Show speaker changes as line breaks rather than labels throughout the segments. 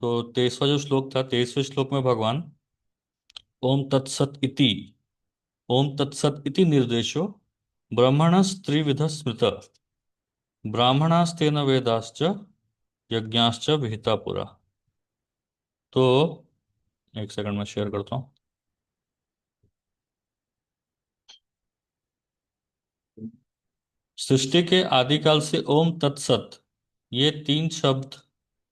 तो 23वां जो श्लोक था, 23वें श्लोक में भगवान ओम तत्सत इति, ओम तत्सत इति निर्देशो ब्रह्मणस्त्रिविध स्मृत ब्राह्मणास्तेन वेदाश्च यज्ञाश्च विहिता पुरा। तो एक सेकंड में शेयर करता हूँ। सृष्टि के आदिकाल से ओम तत्सत, ये तीन शब्द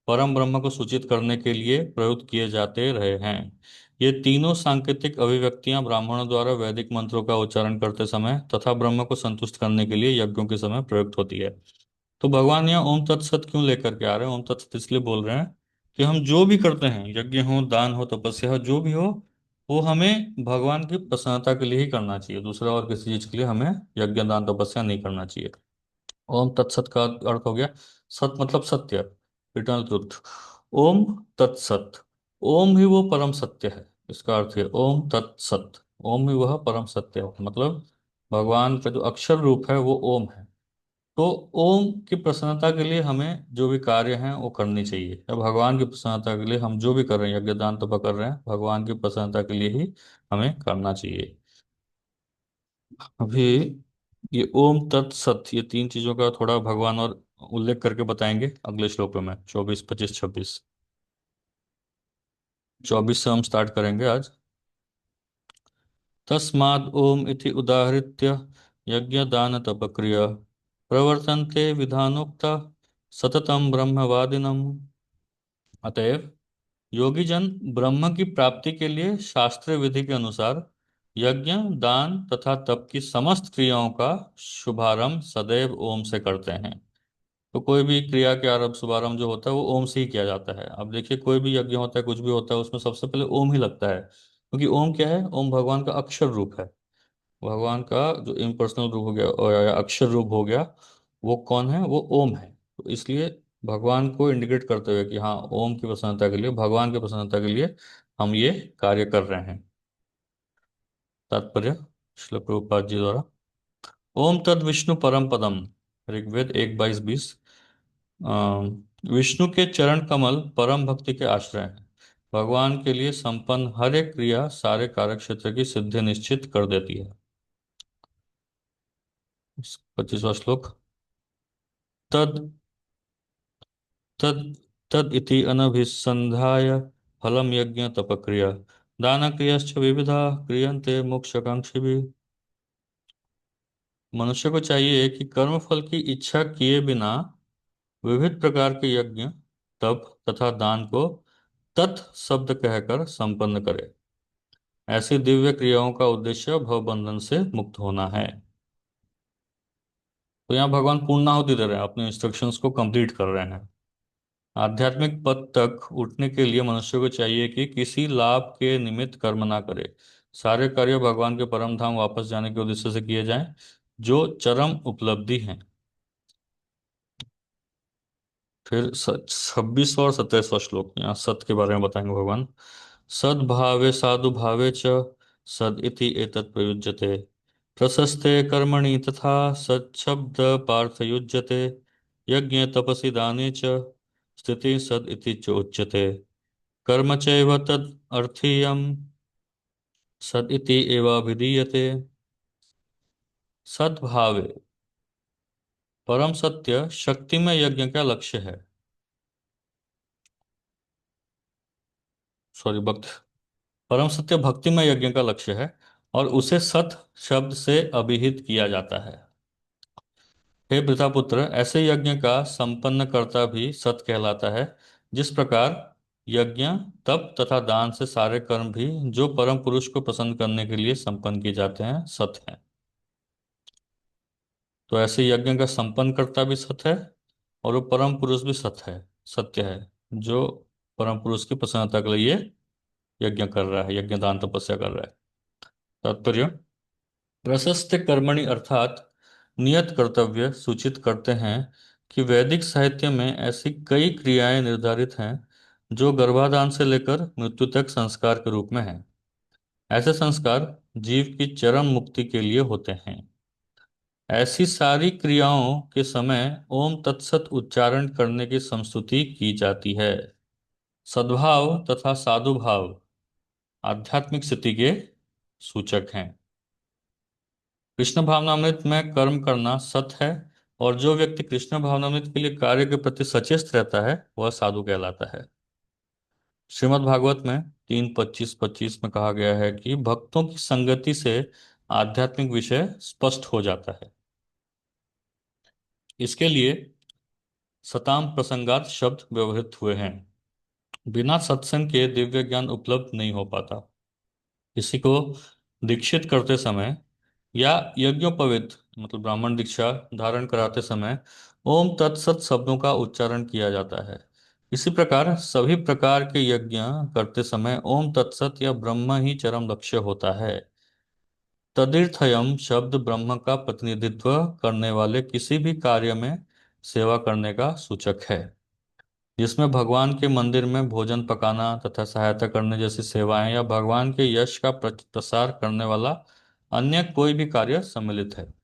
परम ब्रह्म को सूचित करने के लिए प्रयुक्त किए जाते रहे हैं। ये तीनों सांकेतिक अभिव्यक्तियां ब्राह्मणों द्वारा वैदिक मंत्रों का उच्चारण करते समय तथा ब्रह्म को संतुष्ट करने के लिए यज्ञों के समय प्रयुक्त होती है। तो भगवान यहाँ ओम तत्सत क्यों लेकर के आ रहे हैं? ओम तत्सत इसलिए बोल रहे हैं कि हम जो भी करते हैं, यज्ञ हो, दान हो, तपस्या हो, जो भी हो, वो हमें भगवान की प्रसन्नता के लिए ही करना चाहिए। दूसरा और किसी चीज के लिए हमें यज्ञ दान तपस्या नहीं करना चाहिए। ओम तत्सत का अर्थ हो गया सत, मतलब सत्य, इटर्नल ट्रुथ। ओम तत्सत, ओम ही वो परम सत्य है। इसका अर्थ है ओम तत्सत, ओम ही वह परम सत्य है, मतलब भगवान का जो अक्षर रूप है वो ओम है। तो ओम की प्रसन्नता के लिए हमें जो भी कार्य हैं वो करनी चाहिए, या भगवान की प्रसन्नता के लिए हम जो भी कर रहे हैं, यज्ञ दान तप कर रहे हैं, भगवान की प्रसन्नता के लिए ही हमें करना चाहिए। अभी ये ओम तत्सत, ये तीन चीजों का थोड़ा भगवान और उल्लेख करके बताएंगे अगले श्लोकों में, 24 25 26। 24 से हम स्टार्ट करेंगे आज। तस्माद् ओम इति उदाहृत्य यज्ञ दान तप क्रिया प्रवर्तन्ते विधानोक्ता सततम ब्रह्मवादिनम्। अतएव योगी जन ब्रह्म की प्राप्ति के लिए शास्त्र विधि के अनुसार यज्ञ दान तथा तप की समस्त क्रियाओं का शुभारंभ सदैव ओम से करते हैं। तो कोई भी क्रिया के आरंभ शुभारंभ जो होता है वो ओम से ही किया जाता है। अब देखिए, कोई भी यज्ञ होता है, कुछ भी होता है, उसमें सबसे पहले ओम ही लगता है, क्योंकि ओम क्या है? ओम भगवान का अक्षर रूप है। भगवान का जो इम्पर्सनल रूप हो गया और या अक्षर रूप हो गया, वो कौन है? वो ओम है। तो इसलिए भगवान को इंडिकेट करते हुए कि हाँ, ओम की प्रसन्नता के लिए, भगवान की प्रसन्नता के लिए हम ये कार्य कर रहे हैं। तात्पर्य श्रील प्रभुपाद जी द्वारा। ओम तद विष्णु परम पदम, ऋग्वेद 1:22-20। विष्णु के चरण कमल परम भक्ति के आश्रय हैं। भगवान के लिए संपन्न हर एक क्रिया सारे कार्य क्षेत्र की सिद्धि निश्चित कर देती है। 25वां श्लोक। तद तद तद इति अनभिसंधाय फलम यज्ञ तपक्रिया दान क्रियाश्च विविधा क्रियन्ते मोक्षकांक्षी भी। मनुष्य को चाहिए कि कर्म फल की इच्छा किए बिना विविध प्रकार के यज्ञ तप तथा दान को तत् शब्द कहकर संपन्न करे। ऐसी दिव्य क्रियाओं का उद्देश्य भवबंधन से मुक्त होना है। तो यहाँ भगवान पूर्णाहुति दे रहे हैं, अपने इंस्ट्रक्शंस को कंप्लीट कर रहे हैं। आध्यात्मिक पद तक उठने के लिए मनुष्य को चाहिए कि किसी लाभ के निमित्त कर्म ना करे। सारे कार्य भगवान के परम धाम वापस जाने के उद्देश्य से किए जाएं, जो चरम उपलब्धि है। फिर 26वां और 27वां श्लोक, यहाँ सत के बारे में बताएंगे भगवान। सद्भावे साधु भावे च सद इति एतत् प्रयुज्यते प्रशस्ते कर्मणि तथा सच्छब्द पार्थ युज्यते यज्ञ तपसि दाने च स्थिति सद इति च उच्यते कर्म चैव तद् अर्थीयम सद इति एवाभिधीयते। सद्भावे, परम सत्य शक्ति में यज्ञ का लक्ष्य है। सॉरी, भक्त, परम सत्य भक्ति में यज्ञ का लक्ष्य है और उसे सत शब्द से अभिहित किया जाता है। हे वृथापुत्र, ऐसे यज्ञ का संपन्न कर्ता भी सत कहलाता है। जिस प्रकार यज्ञ तप तथा दान से सारे कर्म भी जो परम पुरुष को प्रसन्न करने के लिए संपन्न किए जाते हैं सत हैं, तो ऐसे यज्ञ का संपन्न कर्ता भी सत है और वो परम पुरुष भी सत है, सत्य है, जो परम पुरुष की प्रसन्नता के लिए यज्ञ कर रहा है, यज्ञ दान तपस्या कर रहा है। तात्पर्य, प्रशस्त कर्मणि अर्थात नियत कर्तव्य सूचित करते हैं कि वैदिक साहित्य में ऐसी कई क्रियाएं निर्धारित हैं जो गर्भाधान से लेकर मृत्यु तक संस्कार के रूप में हैं। ऐसे संस्कार जीव की चरम मुक्ति के लिए होते हैं। ऐसी सारी क्रियाओं के समय ओम तत्सत उच्चारण करने की संस्तुति की जाती है। सद्भाव तथा साधु भाव आध्यात्मिक स्थिति के सूचक हैं। कृष्ण भावनामृत में कर्म करना सत है, और जो व्यक्ति कृष्ण भावनामृत के लिए कार्य के प्रति सचेत रहता है वह साधु कहलाता है। श्रीमद् भागवत में 3:25-25 में कहा गया है कि भक्तों की संगति से आध्यात्मिक विषय स्पष्ट हो जाता है। इसके लिए सताम प्रसंगात शब्द व्यवहृत हुए हैं। बिना सत्संग के दिव्य ज्ञान उपलब्ध नहीं हो पाता। किसी को दीक्षित करते समय या यज्ञोपवीत मतलब ब्राह्मण दीक्षा धारण कराते समय ओम तत्सत शब्दों का उच्चारण किया जाता है। इसी प्रकार सभी प्रकार के यज्ञ करते समय ओम तत्सत या ब्रह्म ही चरम लक्ष्य होता है। तदिर्थयम शब्द ब्रह्म का प्रतिनिधित्व करने वाले किसी भी कार्य में सेवा करने का सूचक है। जिसमें भगवान के मंदिर में भोजन पकाना तथा सहायता करने जैसी सेवाएं या भगवान के यश का प्रसार करने वाला अन्य कोई भी कार्य सम्मिलित है।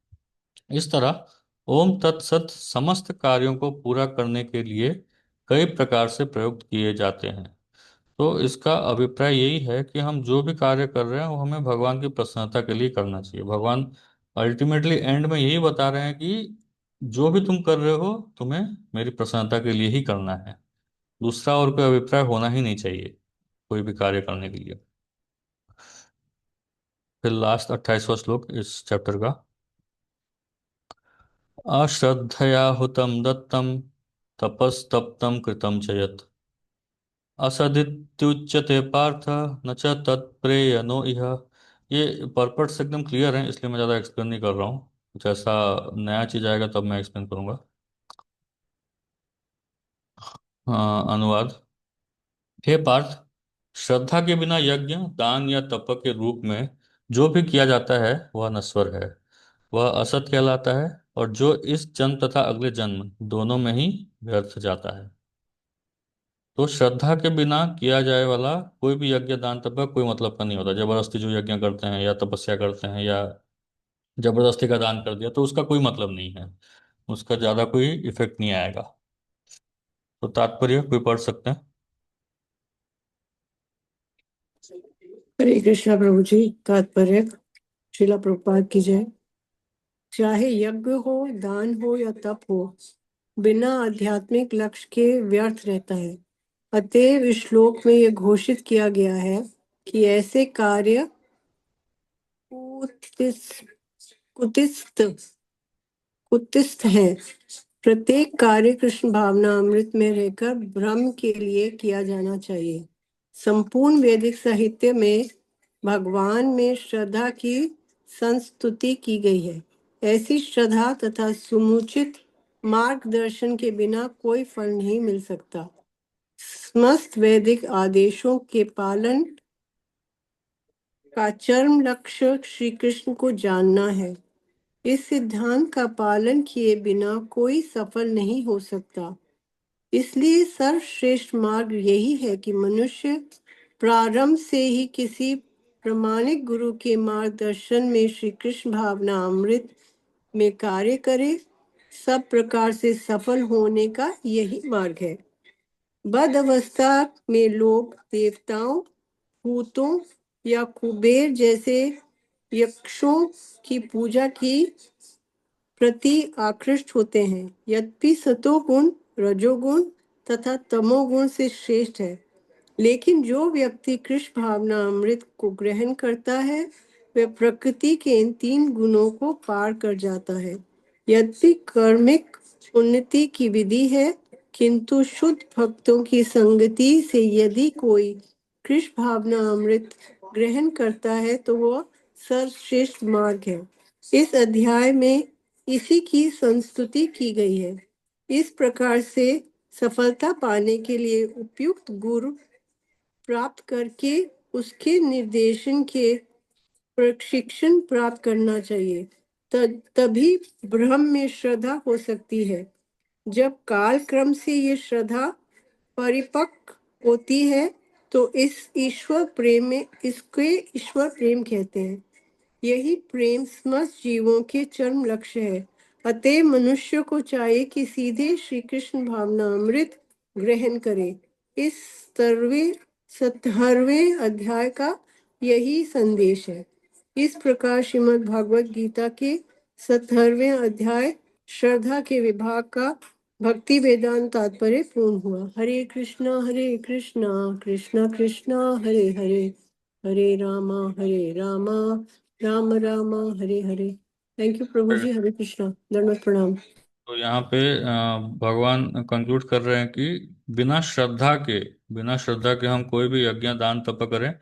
इस तरह ओम तत्सत समस्त कार्यों को पूरा करने के लिए कई प्रकार से प्रयुक्त किए जाते हैं। तो इसका अभिप्राय यही है कि हम जो भी कार्य कर रहे हैं वो हमें भगवान की प्रसन्नता के लिए करना चाहिए। भगवान अल्टीमेटली एंड में यही बता रहे हैं कि जो भी तुम कर रहे हो तुम्हें मेरी प्रसन्नता के लिए ही करना है। दूसरा और कोई अभिप्राय होना ही नहीं चाहिए कोई भी कार्य करने के लिए। फिर लास्ट 28वां श्लोक इस चैप्टर का। अश्रद्धया हुतम दत्तम तपस्तप्तम कृतम च यत् असदित्युच्यते पार्थ न च तत्प्रेयनो इह। ये पर्पट एकदम क्लियर है, इसलिए मैं ज़्यादा एक्सप्लेन नहीं कर रहा हूँ। कुछ ऐसा नया चीज़ आएगा तब मैं एक्सप्लेन करूंगा। अनुवाद। हे पार्थ, श्रद्धा के बिना यज्ञ दान या तप के रूप में जो भी किया जाता है वह नश्वर है, वह असत कहलाता है, और जो इस जन्म तथा अगले जन्म दोनों में ही व्यर्थ जाता है। तो श्रद्धा के बिना किया जाए वाला कोई भी यज्ञ दान तप का कोई मतलब का नहीं होता। जबरदस्ती जो यज्ञ करते हैं या तपस्या करते हैं या जबरदस्ती का दान कर दिया तो उसका कोई मतलब नहीं है, उसका ज्यादा कोई इफेक्ट नहीं आएगा। तो तात्पर्य कोई पढ़ सकते हैं।
हरे कृष्णा प्रभु जी। तात्पर्य। श्रीला प्रभुपाद की जय। चाहे यज्ञ हो, दान हो या तप हो, बिना आध्यात्मिक लक्ष्य के व्यर्थ रहता है। अतएव इस श्लोक में यह घोषित किया गया है कि ऐसे कार्य कुतिस्थ कुतिस्थ है। प्रत्येक कार्य कृष्ण भावना अमृत में रहकर ब्रह्म के लिए किया जाना चाहिए। संपूर्ण वैदिक साहित्य में भगवान में श्रद्धा की संस्तुति की गई है। ऐसी श्रद्धा तथा समुचित मार्गदर्शन के बिना कोई फल नहीं मिल सकता। समस्त वैदिक आदेशों के पालन का चरम लक्ष्य श्री कृष्ण को जानना है। इस सिद्धांत का पालन किए बिना कोई सफल नहीं हो सकता। इसलिए सर्वश्रेष्ठ मार्ग यही है कि मनुष्य प्रारंभ से ही किसी प्रामाणिक गुरु के मार्गदर्शन में श्री कृष्ण भावना अमृत में कार्य करे। सब प्रकार से सफल होने का यही मार्ग है। बद्ध अवस्था में लोग देवताओं, भूतों या कुबेर जैसे यक्षों की पूजा की प्रति आकृष्ट होते हैं। यद्यपि सतोगुण, रजोगुण तथा तमोगुण से श्रेष्ठ है, लेकिन जो व्यक्ति कृष्ण भावना अमृत को ग्रहण करता है वह प्रकृति के इन तीन गुणों को पार कर जाता है। यद्यपि कर्मिक उन्नति की विधि है, किंतु शुद्ध भक्तों की संगति से यदि कोई कृष्ण भावना अमृत ग्रहण करता है तो वह सर्वश्रेष्ठ मार्ग है। इस अध्याय में इसी की संस्तुति की गई है। इस प्रकार से सफलता पाने के लिए उपयुक्त गुरु प्राप्त करके उसके निर्देशन के प्रशिक्षण प्राप्त करना चाहिए। तभी ब्रह्म में श्रद्धा हो सकती है। जब काल क्रम से ये श्रद्धा परिपक्व होती है तो ईश्वर प्रेम कहते हैं। यही प्रेम समस्त जीवों के चरम लक्ष्य है। अतः मनुष्य को चाहिए कि सीधे श्री कृष्ण भावना अमृत ग्रहण करे। इस 17वें अध्याय का यही संदेश है। इस प्रकार श्रीमद् भागवत गीता के 17वें अध्याय श्रद्धा के विभाग का भक्ति वेदांत तात्पर्य पूर्ण हुआ। हरे कृष्णा कृष्णा कृष्णा हरे हरे, हरे रामा राम राम हरे हरे। थैंक यू प्रभु जी। हरे कृष्णा, दंडवत प्रणाम।
तो यहाँ पे भगवान कंक्लूड कर रहे हैं कि बिना श्रद्धा के बिना श्रद्धा के हम कोई भी यज्ञ दान तप करें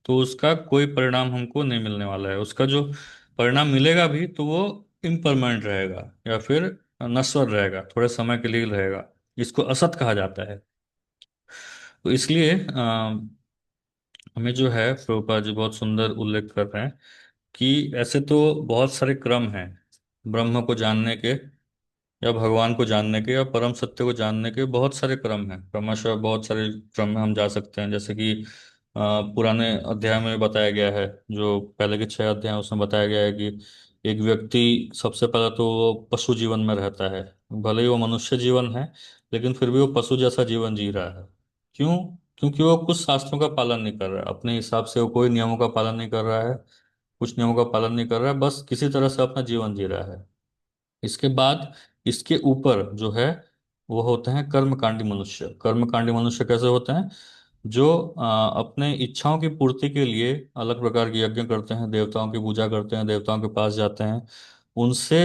तो उसका कोई परिणाम हमको नहीं मिलने वाला है। उसका जो परिणाम मिलेगा भी तो वो इम्परमानेंट रहेगा या फिर नश्वर रहेगा, थोड़े समय के लिए ही रहेगा। इसको असत कहा जाता है। तो इसलिए हमें जो है प्रभुपाद जी बहुत सुंदर उल्लेख कर रहे हैं कि ऐसे तो बहुत सारे क्रम हैं ब्रह्म को जानने के या भगवान को जानने के या परम सत्य को जानने के। बहुत सारे क्रम हैं, क्रमशः बहुत सारे क्रम में हम जा सकते हैं। जैसे कि पुराने अध्याय में बताया गया है, जो पहले के 6 अध्याय हैं, उसमें बताया गया है कि एक व्यक्ति सबसे पहले तो वो पशु जीवन में रहता है। भले ही वो मनुष्य जीवन है लेकिन फिर भी वो पशु जैसा जीवन जी रहा है। क्यों? क्योंकि वो कुछ शास्त्रों का पालन नहीं कर रहा है अपने हिसाब से, वो कोई नियमों का पालन नहीं कर रहा है, कुछ नियमों का पालन नहीं कर रहा है, बस किसी तरह से अपना जीवन जी रहा है। इसके बाद इसके ऊपर जो है वो होते हैं कर्मकांडी मनुष्य। कर्मकांडी मनुष्य कैसे होते हैं? जो अपने इच्छाओं की पूर्ति के लिए अलग प्रकार के यज्ञ करते हैं, देवताओं की पूजा करते हैं, देवताओं के पास जाते हैं, उनसे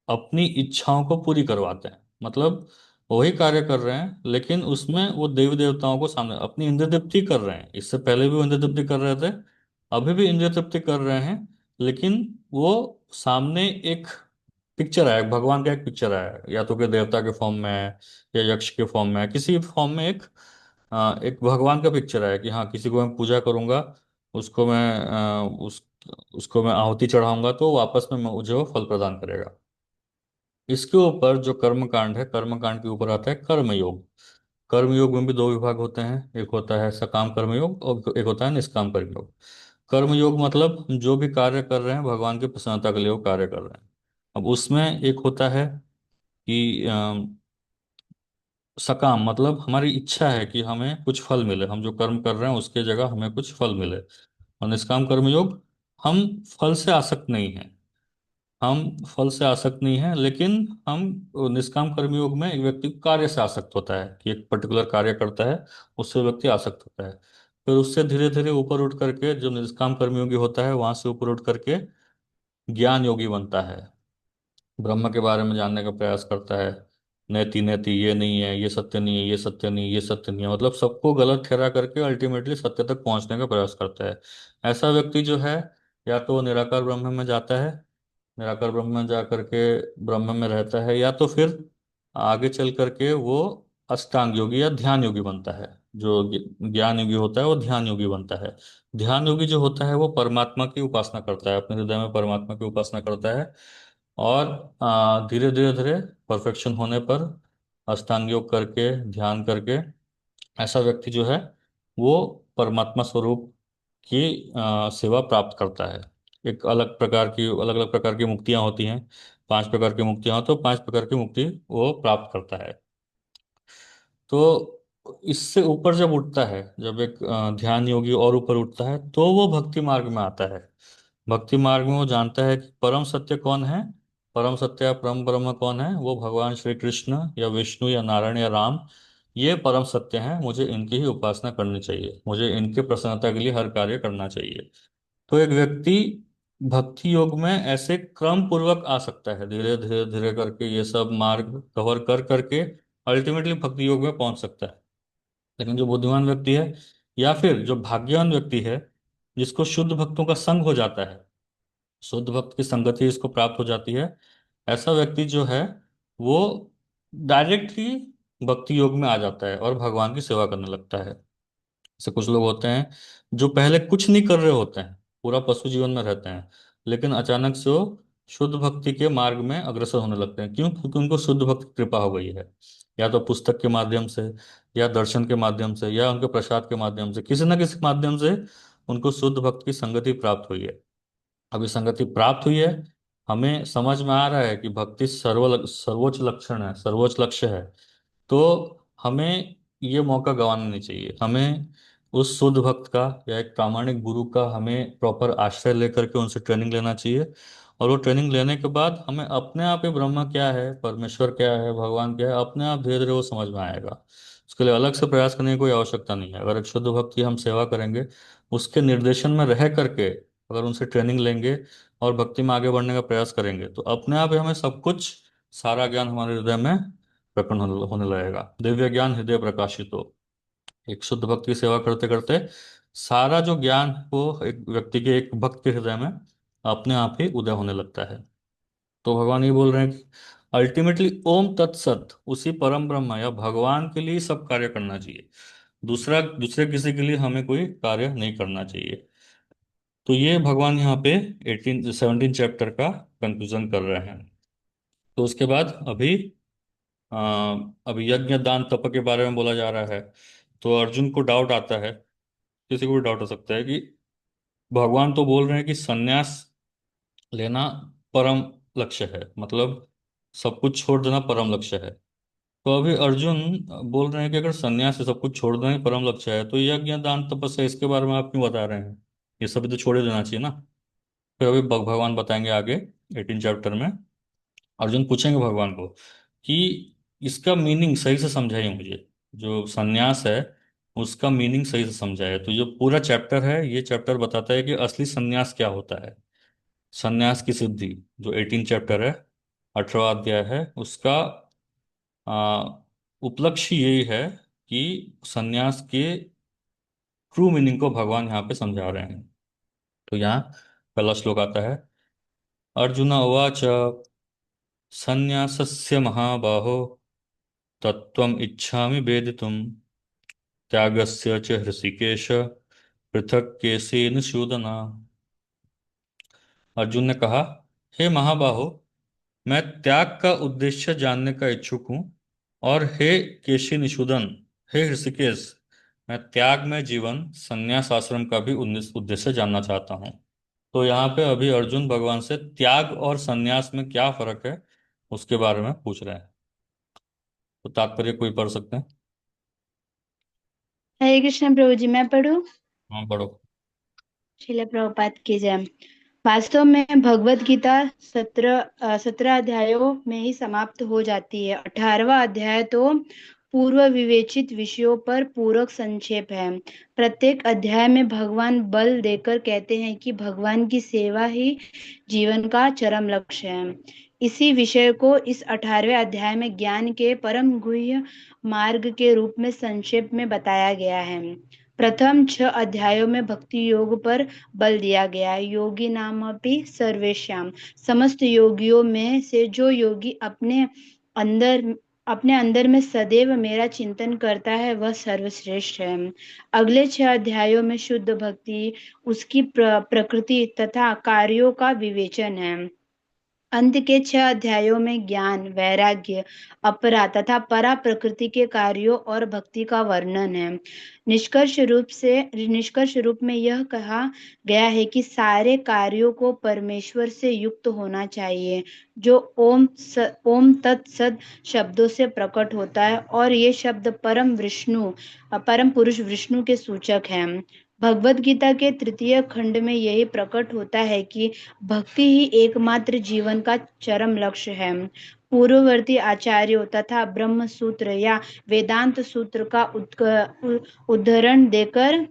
अपनी इच्छाओं को पूरी करवाते हैं। मतलब वही कार्य कर रहे हैं लेकिन उसमें वो देवी देवताओं को सामने अपनी इंद्र तृप्ति कर रहे हैं। इससे पहले भी वो इंद्र तृप्ति कर रहे थे, अभी भी इंद्र तृप्ति कर रहे हैं, लेकिन वो सामने एक पिक्चर आया, भगवान का एक पिक्चर आया, या तो कोई देवता के फॉर्म में है या यक्ष के फॉर्म में है, किसी फॉर्म में एक भगवान का पिक्चर आया कि हाँ किसी को मैं पूजा करूंगा, उसको मैं उसको मैं आहुति चढ़ाऊंगा तो वापस में मुझे वो फल प्रदान करेगा। इसके ऊपर जो कर्मकांड है, कर्मकांड के ऊपर आता है कर्मयोग। कर्मयोग में भी दो विभाग होते हैं, एक होता है सकाम कर्मयोग और एक होता है निष्काम कर्मयोग। कर्मयोग मतलब जो भी कार्य कर रहे हैं भगवान की प्रसन्नता के लिए वो कार्य कर रहे हैं। अब उसमें एक होता है कि सकाम मतलब हमारी इच्छा है कि हमें कुछ फल मिले, हम जो कर्म कर रहे हैं उसके जगह हमें कुछ फल मिले। और निष्काम कर्मयोग, हम फल से आसक्त नहीं हैं, हम फल से आसक्त नहीं हैं, लेकिन हम निष्काम कर्मयोग में एक व्यक्ति कार्य से आसक्त होता है कि एक पर्टिकुलर कार्य करता है, उससे व्यक्ति आसक्त होता है। फिर उससे धीरे धीरे ऊपर उठ करके जो निष्काम कर्मयोगी होता है वहां से ऊपर उठ करके ज्ञान योगी बनता है, ब्रह्म के बारे में जानने का प्रयास करता है। नेति नेति, ये नहीं है, ये सत्य नहीं है, ये सत्य नहीं, ये सत्य नहीं है, मतलब सबको गलत ठहरा करके अल्टीमेटली सत्य तक पहुंचने का प्रयास करता है। ऐसा व्यक्ति जो है या तो वो निराकार ब्रह्म में जाता है, निराकार ब्रह्म में जा करके ब्रह्म में रहता है, या तो फिर आगे चल करके वो अष्टांग योगी या ध्यान योगी बनता है। जो ज्ञान योगी होता है वो ध्यान योगी बनता है। ध्यान योगी जो होता है वो परमात्मा की उपासना करता है, अपने हृदय में परमात्मा की उपासना करता है। और धीरे धीरे धीरे परफेक्शन होने पर अष्टांग योग करके ध्यान करके ऐसा व्यक्ति जो है वो परमात्मा स्वरूप की सेवा प्राप्त करता है। एक अलग अलग प्रकार की मुक्तियां होती हैं, 5 प्रकार की मुक्तियां हो तो 5 प्रकार की मुक्ति वो प्राप्त करता है। तो इससे ऊपर जब उठता है, जब एक ध्यान योगी और ऊपर उठता है तो वो भक्ति मार्ग में आता है। भक्ति मार्ग में वो जानता है कि परम सत्य कौन है, परम सत्य या परम ब्रह्म कौन है, वो भगवान श्री कृष्ण या विष्णु या नारायण या राम, ये परम सत्य हैं। मुझे इनकी ही उपासना करनी चाहिए, मुझे इनके प्रसन्नता के लिए हर कार्य करना चाहिए। तो एक व्यक्ति भक्ति योग में ऐसे क्रम पूर्वक आ सकता है, धीरे धीरे धीरे करके ये सब मार्ग कवर कर करके अल्टीमेटली भक्ति योग में पहुंच सकता है। लेकिन जो बुद्धिमान व्यक्ति है या फिर जो भाग्यवान व्यक्ति है, जिसको शुद्ध भक्तों का संग हो जाता है, शुद्ध भक्त की संगति इसको प्राप्त हो जाती है, ऐसा व्यक्ति जो है वो डायरेक्ट ही भक्ति योग में आ जाता है और भगवान की सेवा करने लगता है। जैसे कुछ लोग होते हैं जो पहले कुछ नहीं कर रहे होते हैं, पूरा पशु जीवन में रहते हैं, लेकिन अचानक से वो शुद्ध भक्ति के मार्ग में अग्रसर होने लगते हैं। क्यों? क्योंकि उनको शुद्ध भक्ति की कृपा हो गई है, या तो पुस्तक के माध्यम से या दर्शन के माध्यम से या उनके प्रसाद के माध्यम से, किसी न किसी माध्यम से उनको शुद्ध भक्त की संगति प्राप्त हुई है। अभी संगति प्राप्त हुई है, हमें समझ में आ रहा है कि भक्ति सर्वोच्च लक्षण है, सर्वोच्च लक्ष्य है। तो हमें ये मौका गंवाना नहीं चाहिए हमें। उस शुद्ध भक्त का या एक प्रामाणिक गुरु का हमें प्रॉपर आश्रय लेकर के उनसे ट्रेनिंग लेना चाहिए। और वो ट्रेनिंग लेने के बाद हमें अपने आप ही ब्रह्म क्या है, परमेश्वर क्या है, भगवान क्या है, अपने आप धीरे धीरे वो समझ में आएगा। उसके लिए अलग से प्रयास करने की कोई आवश्यकता नहीं है। अगर एक शुद्ध भक्त की हम सेवा करेंगे, उसके निर्देशन में रह करके अगर उनसे ट्रेनिंग लेंगे और भक्ति में आगे बढ़ने का प्रयास करेंगे, तो अपने आप ही हमें सब कुछ, सारा ज्ञान हमारे हृदय में प्रकट होने लगेगा। दिव्य ज्ञान हृदय प्रकाशित हो। एक शुद्ध भक्त की सेवा करते करते सारा जो ज्ञान वो एक व्यक्ति के, एक भक्त के हृदय में अपने आप ही उदय होने लगता है। तो भगवान ये बोल रहे हैं कि अल्टीमेटली ओम तत्सत, उसी परम ब्रह्म या भगवान के लिए ही सब कार्य करना चाहिए। दूसरे किसी के लिए हमें कोई कार्य नहीं करना चाहिए। तो ये भगवान यहाँ पे 17 चैप्टर का कंक्लूजन कर रहे हैं। तो उसके बाद अभी यज्ञ दान तप के बारे में बोला जा रहा है। तो अर्जुन को डाउट आता है, किसी को भी डाउट हो सकता है कि भगवान तो बोल रहे हैं कि संन्यास लेना परम लक्ष्य है, मतलब सब कुछ छोड़ देना परम लक्ष्य है। तो अभी अर्जुन बोल रहे हैं कि अगर संन्यास से सब कुछ छोड़ देना ही परम लक्ष्य है, तो यज्ञ दान तपस्या इसके बारे में आप क्यों बता रहे हैं? ये सब भी तो छोड़ ही देना चाहिए ना। फिर अभी भगवान बताएंगे आगे 18 चैप्टर में। अर्जुन पूछेंगे भगवान को कि इसका मीनिंग सही से समझाइए मुझे, जो संन्यास है उसका मीनिंग सही से समझाइए। तो जो पूरा चैप्टर है, ये चैप्टर बताता है कि असली संन्यास क्या होता है। संन्यास की सिद्धि, जो 18 चैप्टर है, 18वां अध्याय है, उसका आ, उपलक्ष्य यही है कि संन्यास के ट्रू मीनिंग को भगवान यहाँ पे समझा रहे हैं। तो यहाँ पहला श्लोक आता है, अर्जुन उवाच संन्यासस्य महाबाहो तत्त्वम् इच्छामि वेदितुम् त्यागस्य च हृषिकेश पृथक केशेन शूदना। अर्जुन ने कहा, हे महाबाहो, मैं त्याग का उद्देश्य जानने का इच्छुक हूँ। और हे केशी निषूदन, हे ऋषिकेश, मैं त्याग में जीवन संन्यास आश्रम का भी उद्देश्य जानना चाहता हूँ। तो यहाँ पे अभी अर्जुन भगवान से त्याग और संन्यास में क्या फर्क है उसके बारे में पूछ रहे हैं। तो तात्पर्य कोई पढ़ सकते हैं?
हरे कृष्ण प्रभु जी, मैं पढ़ूं?
हाँ, पढ़ो।
श्रील प्रभुपाद की जय। वास्तव में भगवत गीता 17 अध्यायों में ही समाप्त हो जाती है। 18वां अध्याय तो पूर्व विवेचित विषयों पर पूरक संक्षेप है। प्रत्येक अध्याय में भगवान बल देकर कहते हैं कि भगवान की सेवा ही जीवन का चरम लक्ष्य है। इसी विषय को इस 18वें अध्याय में ज्ञान के परम गुह्य मार्ग के रूप में संक्षेप में बताया गया है। प्रथम 6 अध्यायों में भक्ति योग पर बल दिया गया है। योगी नामपि सर्वेश्याम, समस्त योगियों में से जो योगी अंदर अपने अंदर में सदैव मेरा चिंतन करता है वह सर्वश्रेष्ठ है। अगले 6 अध्यायों में शुद्ध भक्ति, उसकी प्रकृति तथा कार्यों का विवेचन है। अंत के 6 अध्यायों में ज्ञान, वैराग्य, अपरा तथा परा प्रकृति के कार्यों और भक्ति का वर्णन है। निष्कर्ष रूप में यह कहा गया है कि सारे कार्यों को परमेश्वर से युक्त होना चाहिए, जो ओम तत्सत शब्दों से प्रकट होता है, और ये शब्द परम पुरुष विष्णु के सूचक हैं। भगवत गीता के 3 खंड में यही प्रकट होता है कि भक्ति ही एकमात्र जीवन का चरम लक्ष्य है। पूर्ववर्ती आचार्यों तथा ब्रह्म सूत्र या वेदांत सूत्र का उद्धरण देकर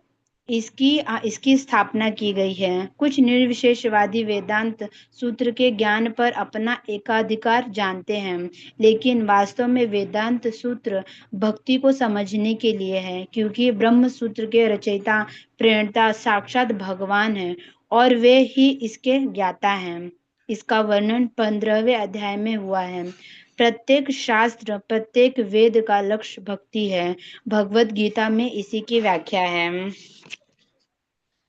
इसकी स्थापना की गई है। कुछ निर्विशेषवादी वेदांत सूत्र के ज्ञान पर अपना एकाधिकार जानते हैं, लेकिन वास्तव में वेदांत सूत्र भक्ति को समझने के लिए है, क्योंकि ब्रह्म सूत्र के रचयिता प्रणेता साक्षात भगवान है और वे ही इसके ज्ञाता हैं। इसका वर्णन 15वें अध्याय में हुआ है। प्रत्येक शास्त्र, प्रत्येक वेद का लक्ष्य भक्ति है। भगवत गीता में इसी की व्याख्या है।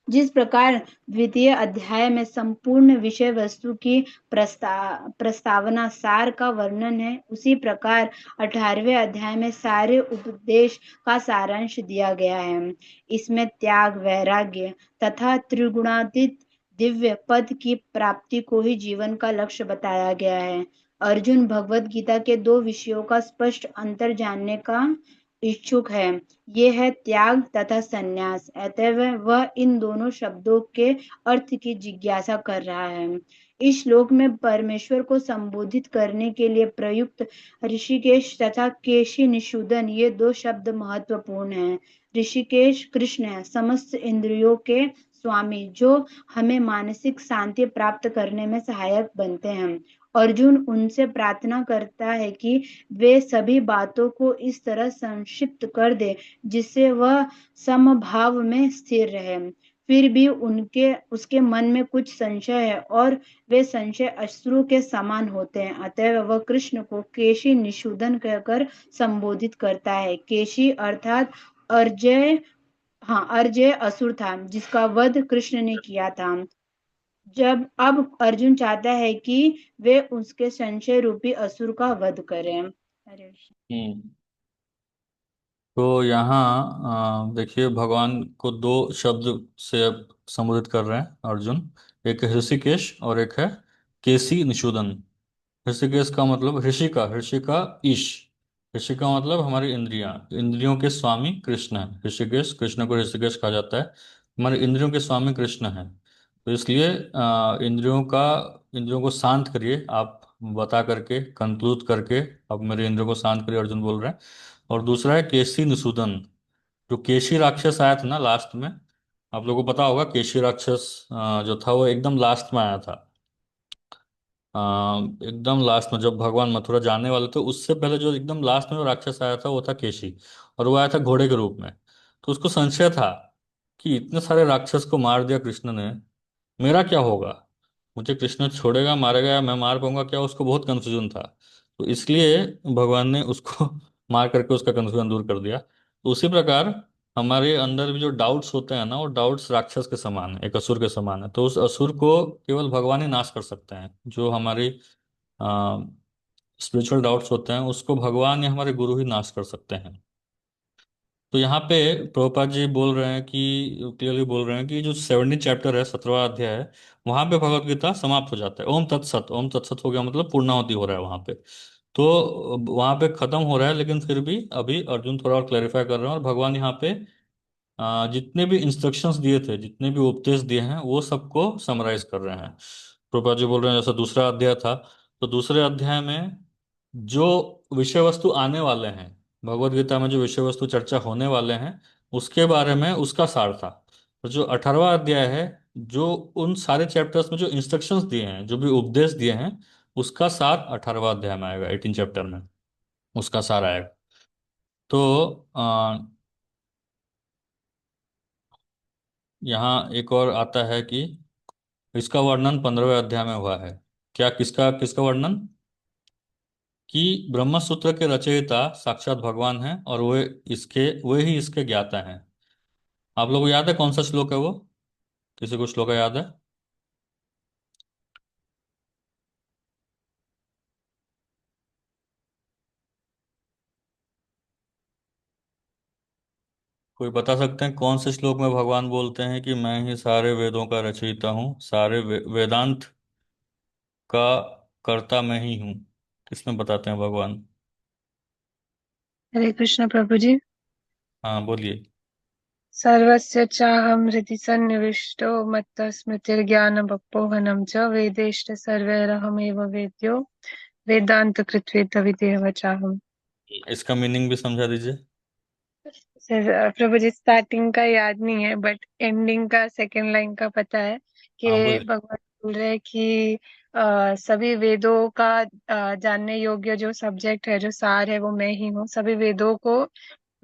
जिस प्रकार द्वितीय अध्याय में संपूर्ण विषय वस्तु की प्रस्तावना सार का वर्णन है, उसी प्रकार 18वें अध्याय में सारे उपदेश का सारांश दिया गया है। इसमें त्याग, वैराग्य तथा त्रिगुणातीत दिव्य पद की प्राप्ति को ही जीवन का लक्ष्य बताया गया है। अर्जुन भगवत गीता के 2 विषयों का स्पष्ट अंतर जानने का इच्छुक है। ये है त्याग तथा संन्यास। अतएव वह इन दोनों शब्दों के अर्थ की जिज्ञासा कर रहा है। इस श्लोक में परमेश्वर को संबोधित करने के लिए प्रयुक्त ऋषिकेश तथा केशी निषूदन ये दो शब्द महत्वपूर्ण हैं। ऋषिकेश कृष्ण है, समस्त इंद्रियों के स्वामी, जो हमें मानसिक शांति प्राप्त करने में सहायक बनते हैं। अर्जुन उनसे प्रार्थना करता है कि वे सभी बातों को इस तरह संक्षिप्त कर दे जिससे वह समभाव में स्थिर रहे। फिर भी उनके उसके मन में कुछ संशय है और वे संशय अश्रु के समान होते हैं। अतः वह कृष्ण को केशी निषूदन कहकर संबोधित करता है। केशी अर्थात अर्जय, हाँ, अर्जेय असुर था जिसका वध कृष्ण ने किया था। जब अब अर्जुन चाहता है कि वे उसके संशय रूपी असुर का वध करें। हरे
हम्म। तो यहाँ देखिए, भगवान को दो शब्द से अब संबोधित कर रहे हैं अर्जुन। एक है ऋषिकेश और एक है केसी निषूदन। ऋषिकेश का मतलब ऋषि का ईश। ऋषि का मतलब हमारी इंद्रियां, इंद्रियों के स्वामी कृष्ण है ऋषिकेश। कृष्ण को ऋषिकेश कहा जाता है। हमारे इंद्रियों के स्वामी कृष्ण है, तो इसलिए इंद्रियों को शांत करिए आप, बता करके कंक्लूड करके। अब मेरे इंद्रियों को शांत करिए, अर्जुन बोल रहे हैं। और दूसरा है केसी निषूदन। जो केशी राक्षस आया था ना लास्ट में, आप लोगों को पता होगा, केशी राक्षस जो था वो एकदम लास्ट में आया था। एकदम लास्ट में जब भगवान मथुरा जाने वाले थे, उससे पहले जो एकदम लास्ट में जो राक्षस आया था वो था केशी। और वो आया था घोड़े के रूप में। तो उसको संशय था कि इतने सारे राक्षस को मार दिया कृष्ण ने, मेरा क्या होगा? मुझे कृष्ण छोड़ेगा, मारेगा, या मैं मार पाऊंगा क्या? उसको बहुत कंफ्यूजन था। तो इसलिए भगवान ने उसको मार करके उसका कंफ्यूजन दूर कर दिया। तो उसी प्रकार हमारे अंदर भी जो डाउट्स होते हैं ना, वो डाउट्स राक्षस के समान है, एक असुर के समान है। तो उस असुर को केवल भगवान ही नाश कर सकते हैं। जो हमारी स्पिरिचुअल डाउट्स होते हैं उसको भगवान या हमारे गुरु ही नाश कर सकते हैं। तो यहाँ पे प्रभुपाद जी बोल रहे हैं कि, क्लियरली बोल रहे हैं कि जो 70 चैप्टर है, 17वां अध्याय है, वहां पे भगवत गीता समाप्त हो जाता है। ओम तत्सत, ओम तत्सत हो गया मतलब पूर्णाहुति हो रहा है वहां पे। तो वहां पे खत्म हो रहा है, लेकिन फिर भी अभी अर्जुन थोड़ा और क्लैरिफाई कर रहे हैं। और भगवान यहाँ पे जितने भी इंस्ट्रक्शंस दिए थे, जितने भी उपदेश दिए हैं, वो सबको समराइज कर रहे हैं। प्रभुपाद जी बोल रहे हैं जैसा दूसरा अध्याय था, तो दूसरे अध्याय में जो विषय वस्तु आने वाले हैं, भगवत गीता में जो विषय वस्तु चर्चा होने वाले हैं, उसके बारे में उसका सार था। और जो 18वां अध्याय है, जो उन सारे चैप्टर्स में जो इंस्ट्रक्शंस दिए हैं, जो भी उपदेश दिए हैं, उसका सार 18वां अध्याय में आएगा, 18 चैप्टर में उसका सार आएगा। तो यहाँ एक और आता है कि इसका वर्णन 15वें अध्याय में हुआ है। क्या, किसका किसका वर्णन? कि ब्रह्म सूत्र के रचयिता साक्षात भगवान हैं, और वे ही इसके ज्ञाता हैं। आप लोगों को याद है कौन सा श्लोक है वो? किसी को श्लोक याद है? कोई बता सकते हैं कौन से श्लोक में भगवान बोलते हैं कि मैं ही सारे वेदों का रचयिता हूँ, सारे वेदांत का कर्ता मैं ही हूँ? किसमें बताते हैं भगवान?
हरे कृष्ण प्रभु जी।
हाँ बोलिए।
सर्वस्य चाहं हृदि सन्निविष्टो मत्तः स्मृतिर्ज्ञानमपोहनं च वेदैश्च सर्वैरहमेव वेद्यो वेदांत कृत्वेदविदेव चाहम्।
इसका मीनिंग भी समझा दीजिए।
सर प्रभु जी, स्टार्टिंग का याद नहीं है बट एंडिंग का सेकंड लाइन का पता है कि
हाँ बोलिए।
भगवान बोल रहे हैं कि सभी वेदों का जानने योग्य जो सब्जेक्ट है, जो सार है, वो मैं ही हूँ। सभी वेदों को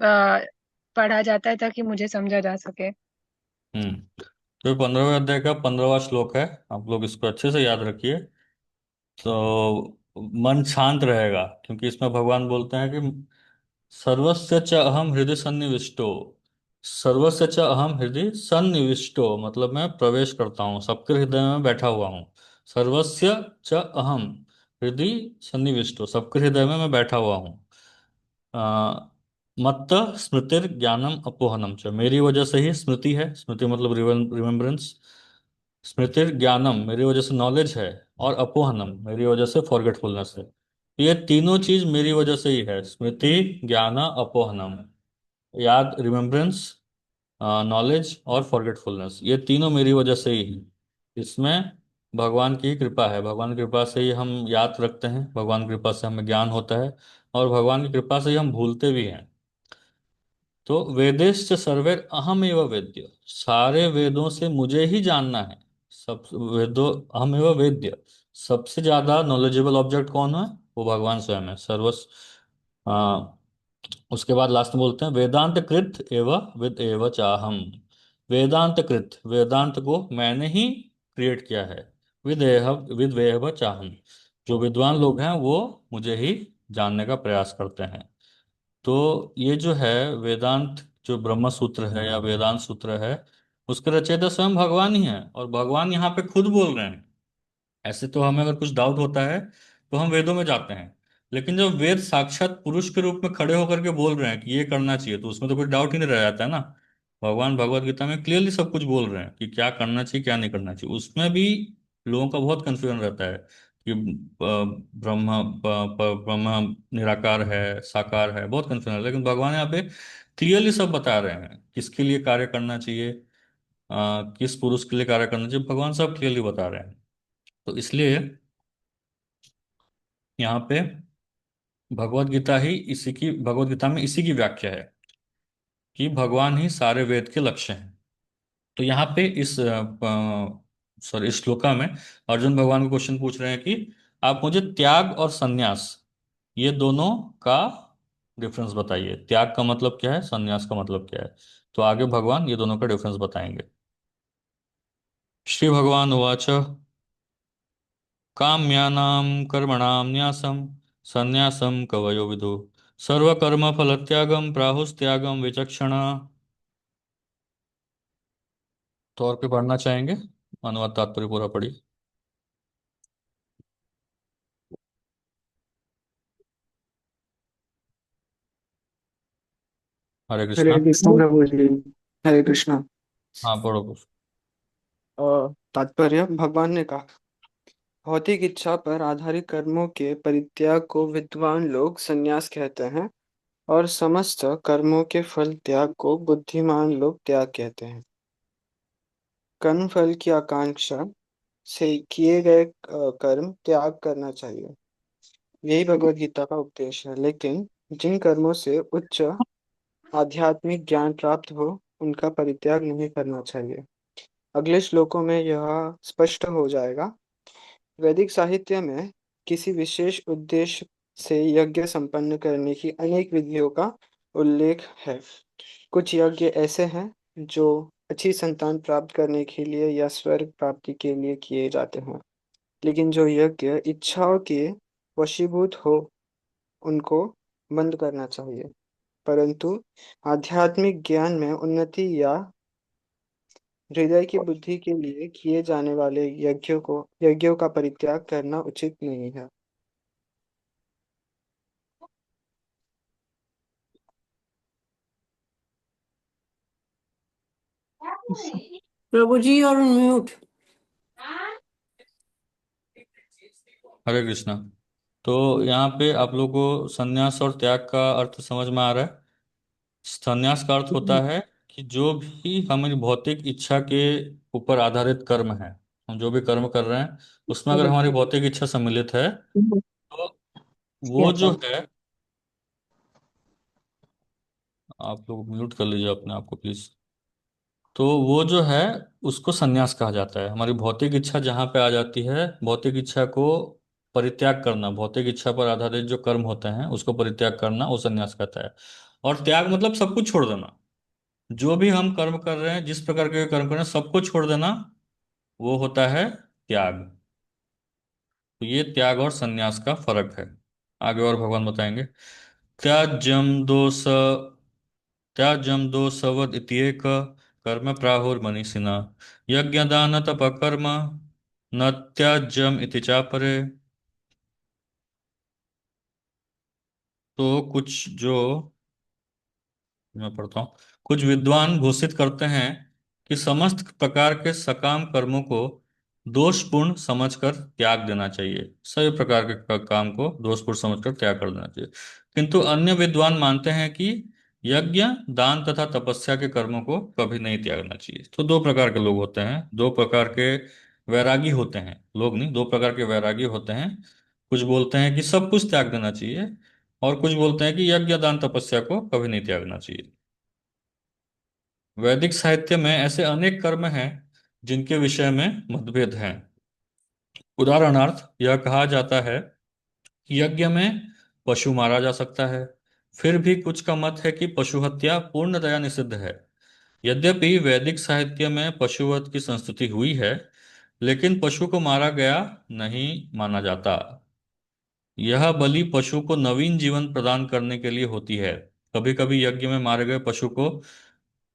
पढ़ा जाता है ताकि मुझे समझा जा सके।
हम्म। तो 15वें अध्याय का 15वां श्लोक है, आप लोग इसको अच्छे से याद रखिए। तो मन शांत रहेगा, क्योंकि इसमें भगवान बोलते हैं कि सर्वस्य च अहम हृदय सन्निविष्टो। सर्वस्य च अहम हृदय सन्निविष्टो मतलब मैं प्रवेश करता हूँ, सबके हृदय में बैठा हुआ हूँ। सर्वस्य च अहम हृदय सन्निविष्टो, सबके हृदय में मैं बैठा हुआ हूँ। आ, मत्त स्मृतिर ज्ञानम अपोहनम च, मेरी वजह से ही स्मृति है, स्मृति मतलब रिमेम्बरेंस। स्मृतिर ज्ञानम मेरी वजह से नॉलेज है, और अपोहनम मेरी वजह से फॉरगेटफुलनेस है। ये तीनों चीज मेरी वजह से ही है, स्मृति, ज्ञान, अपोहनम। याद, रिमेम्बरेंस, नॉलेज और फॉरगेटफुलनेस, ये तीनों मेरी वजह से ही है। इसमें भगवान की कृपा है, भगवान की कृपा से ही हम याद रखते हैं, भगवान की कृपा से हमें ज्ञान होता है, और भगवान की कृपा से ही हम भूलते भी हैं। तो वेदेश्च सर्वे अहम एव वेद्य, सारे वेदों से मुझे ही जानना है। सब वेदों, अहम एव वेद्य, सबसे ज्यादा नॉलेजेबल ऑब्जेक्ट कौन है? वो भगवान स्वयं है, सर्वस्व। उसके बाद लास्ट में बोलते हैं वेदांत कृत एव विद एव चाहम। वेदांत कृत, वेदांत को मैंने ही क्रिएट किया है। विद एव चाहम, जो विद्वान लोग हैं वो मुझे ही जानने का प्रयास करते हैं। तो ये जो है वेदांत, जो ब्रह्म सूत्र है या वेदांत सूत्र है, उसके रचयिता स्वयं भगवान ही है, और भगवान यहाँ पे खुद बोल रहे हैं। ऐसे तो हमें अगर कुछ डाउट होता है तो हम वेदों में जाते हैं, लेकिन जब वेद साक्षात पुरुष के रूप में खड़े होकर के बोल रहे हैं कि ये करना चाहिए, तो उसमें तो कोई डाउट ही नहीं रह जाता है ना। भगवान भगवत गीता में क्लियरली सब कुछ बोल रहे हैं कि क्या करना चाहिए क्या नहीं करना चाहिए। उसमें भी लोगों का बहुत कंफ्यूजन रहता है कि ब्रह्म निराकार है, साकार है, बहुत कंफ्यूजन है। लेकिन भगवान यहाँ पे क्लियरली सब बता रहे हैं किसके लिए कार्य करना चाहिए, किस पुरुष के लिए कार्य करना चाहिए, भगवान सब क्लियरली बता रहे हैं। तो इसलिए यहाँ पे भगवत गीता ही इसी की, भगवत गीता में इसी की व्याख्या है कि भगवान ही सारे वेद के लक्ष्य हैं। तो यहाँ पे इस सॉरी, इस श्लोका में अर्जुन भगवान को क्वेश्चन पूछ रहे हैं कि आप मुझे त्याग और संन्यास, ये दोनों का डिफरेंस बताइए। त्याग का मतलब क्या है, संन्यास का मतलब क्या है? तो आगे भगवान ये दोनों का डिफरेंस बताएंगे। श्री भगवान उवाच काम्यानां कर्मणां न्यासं संन्यासं कवयो विदु सर्वकर्मफलत्यागं प्राहुस्त्यागं विचक्षणा। तो और भी पढ़ना चाहेंगे? अनुवाद तात्पर्य पूरा पढ़िए। हरे
हरे
कृष्णा।
कृष्ण प्रभु जी। हरे कृष्णा।
हाँ पढ़ो कुछ।
तात्पर्य, भगवान ने कहा, भौतिक इच्छा पर आधारित कर्मों के परित्याग को विद्वान लोग संन्यास कहते हैं और समस्त कर्मों के फल त्याग को बुद्धिमान लोग त्याग कहते हैं। कर्म फल की आकांक्षा से किए गए कर्म त्याग करना चाहिए, यही भगवत गीता का उपदेश है। लेकिन जिन कर्मों से उच्च आध्यात्मिक ज्ञान प्राप्त हो, उनका परित्याग नहीं करना चाहिए। अगले श्लोकों में यह स्पष्ट हो जाएगा। वैदिक साहित्य में किसी विशेष उद्देश्य से यज्ञ संपन्न करने की अनेक विधियों का उल्लेख है। कुछ यज्ञ ऐसे हैं जो अच्छी संतान प्राप्त करने के लिए या स्वर्ग प्राप्ति के लिए किए जाते हैं, लेकिन जो यज्ञ इच्छाओं के वशीभूत हो, उनको बंद करना चाहिए। परंतु आध्यात्मिक ज्ञान में उन्नति या हृदय की बुद्धि के लिए किए जाने वाले यज्ञों का परित्याग करना उचित नहीं है।
प्रभु जी और म्यूट।
हरे कृष्णा। तो यहाँ पे आप लोग को संन्यास और त्याग का अर्थ समझ में आ रहा है? संन्यास का अर्थ होता है कि जो भी हमारी भौतिक इच्छा के ऊपर आधारित कर्म है, हम जो भी कर्म कर रहे हैं उसमें अगर हमारी भौतिक इच्छा सम्मिलित है, तो वो जो है, आप लोग म्यूट कर लीजिए अपने आप को प्लीज। तो वो जो है उसको संन्यास कहा जाता है। हमारी भौतिक इच्छा जहाँ पे आ जाती है, भौतिक इच्छा को परित्याग करना, भौतिक इच्छा पर आधारित जो कर्म होते हैं उसको परित्याग करना, वो संन्यास कहता है। और त्याग मतलब सब कुछ छोड़ देना। जो भी हम कर्म कर रहे हैं, जिस प्रकार के कर्म कर रहे हैं, सबको छोड़ देना, वो होता है त्याग। तो ये त्याग और संन्यास का फर्क है। आगे और भगवान बताएंगे। त्याज्यम दोष, त्याज्यम दोषवद इत्येक कर्म प्राहुर्मनीषिणा यज्ञदान तप कर्म न त्याज्यम इति चापरे। तो कुछ जो, मैं पढ़ता हूँ, कुछ विद्वान घोषित करते हैं कि समस्त प्रकार के सकाम कर्मों को दोषपूर्ण समझकर त्याग देना चाहिए। सभी प्रकार के काम को दोषपूर्ण समझकर त्याग कर देना चाहिए। किंतु अन्य विद्वान मानते हैं कि यज्ञ, दान तथा तपस्या के कर्मों को कभी नहीं त्यागना चाहिए। तो दो प्रकार के लोग होते हैं, दो प्रकार के वैरागी होते हैं, लोग नहीं, दो प्रकार के वैरागी होते हैं। कुछ बोलते हैं कि सब कुछ त्याग देना चाहिए, और कुछ बोलते हैं कि यज्ञ, दान, तपस्या को कभी नहीं त्यागना चाहिए। वैदिक साहित्य में ऐसे अनेक कर्म हैं जिनके विषय में मतभेद हैं। उदाहरणार्थ यह कहा जाता है कि यज्ञ में पशु मारा जा सकता है। फिर भी कुछ का मत है कि पशु हत्या पूर्णतया निषिद्ध है। यद्यपि वैदिक साहित्य में पशुवध की संस्तुति हुई है, लेकिन पशु को मारा गया नहीं माना जाता। यह बलि पशु को नवीन जीवन प्रदान करने के लिए होती है। कभी कभी यज्ञ में मारे गए पशु को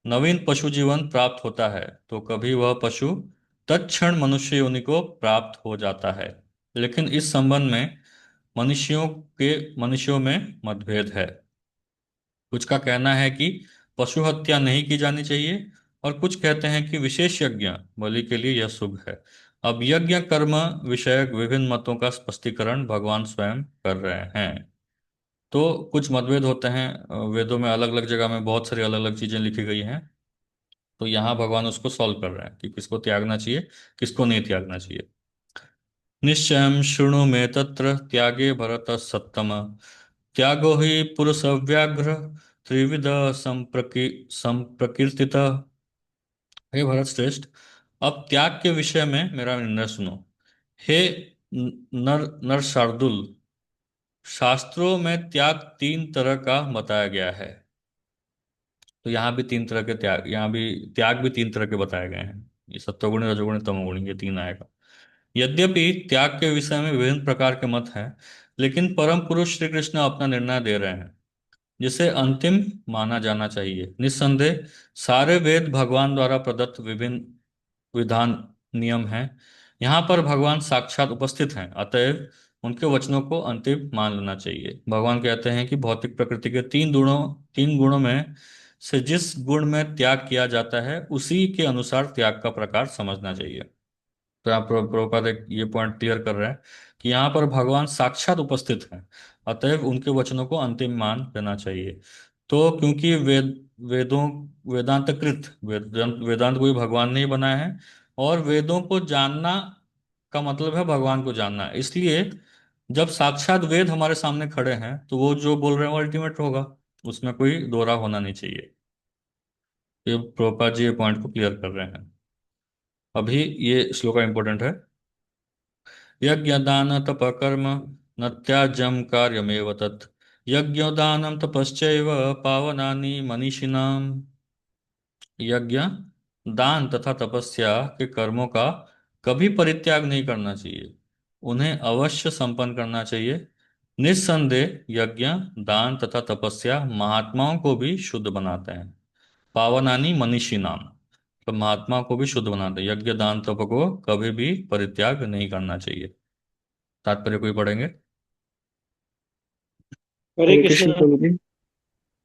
नवीन पशु जीवन प्राप्त होता है, तो कभी वह पशु तत्क्षण मनुष्य योनि को प्राप्त हो जाता है। लेकिन इस संबंध में मनुष्यों में मतभेद है। कुछ का कहना है कि पशु हत्या नहीं की जानी चाहिए, और कुछ कहते हैं कि विशेष यज्ञ बलि के लिए यह शुभ है। अब यज्ञ कर्म विषयक विभिन्न मतों का स्पष्टीकरण भगवान स्वयं कर रहे हैं। तो कुछ मतभेद होते हैं। वेदों में अलग अलग जगह में बहुत सारी अलग अलग चीजें लिखी गई हैं। तो यहाँ भगवान उसको सॉल्व कर रहे हैं कि किसको त्यागना चाहिए, किसको नहीं त्यागना चाहिए। निश्चयं शृणु मे तत्र त्यागे भरत सत्तम, त्यागो हि पुरुष व्याघ्र त्रिविध संप्रकीर्तित। हे भरत श्रेष्ठ, अब त्याग के विषय में मेरा निर्णय सुनो। हे नर नर शार्दुल, शास्त्रों में त्याग तीन तरह का बताया गया है। तो यहाँ भी तीन तरह के त्याग, यहाँ भी त्याग भी तीन तरह के बताए गए हैं। ये सत्वगुणी, रजोगुणी, तमोगुणी, ये तीन आएगा। यद्यपि त्याग के विषय में विभिन्न प्रकार के मत हैं, लेकिन परम पुरुष श्री कृष्ण अपना निर्णय दे रहे हैं, जिसे अंतिम माना जाना चाहिए। निस्संदेह सारे वेद भगवान द्वारा प्रदत्त विभिन्न विधान नियम हैं। यहाँ पर भगवान साक्षात उपस्थित हैं, अतएव उनके वचनों को अंतिम मान लेना चाहिए। भगवान कहते हैं कि भौतिक प्रकृति के तीन गुणों में से जिस गुण में त्याग किया जाता है, उसी के अनुसार त्याग का प्रकार समझना चाहिए। तो यहाँ प्रभुपाद एक ये पॉइंट क्लियर कर रहे हैं कि यहाँ पर भगवान साक्षात उपस्थित हैं, अतएव उनके वचनों को अंतिम मान लेना चाहिए। तो क्योंकि वेदों वेदांत कोई भगवान ने ही बनाया है, और वेदों को जानना का मतलब है भगवान को जानना। इसलिए जब साक्षात वेद हमारे सामने खड़े हैं, तो वो जो बोल रहे हैं वो अल्टीमेट होगा, उसमें कोई दोहरा होना नहीं चाहिए। ये प्रभुपाद जी ये पॉइंट को क्लियर कर रहे हैं। अभी ये श्लोका इंपॉर्टेंट है। यज्ञदान तप कर्म न त्याज्यम कार्यमेव तत्, यज्ञोदानं तपश्चैव पावनानि मनीषिणाम। यज्ञ, दान तथा तपस्या के कर्मों का कभी परित्याग नहीं करना चाहिए, उन्हें अवश्य संपन्न करना चाहिए। निस्संदेह यज्ञ, दान तथा तपस्या महात्माओं को भी शुद्ध बनाते हैं। पावनानि मनीषिणाम, तो महात्मा को भी शुद्ध बनाते हैं। यज्ञ, दान, तप को कभी भी परित्याग नहीं करना चाहिए। तात्पर्य कोई पढ़ेंगे?
हरे
हरे कृष्ण
कृष्ण।
प्रभु जी।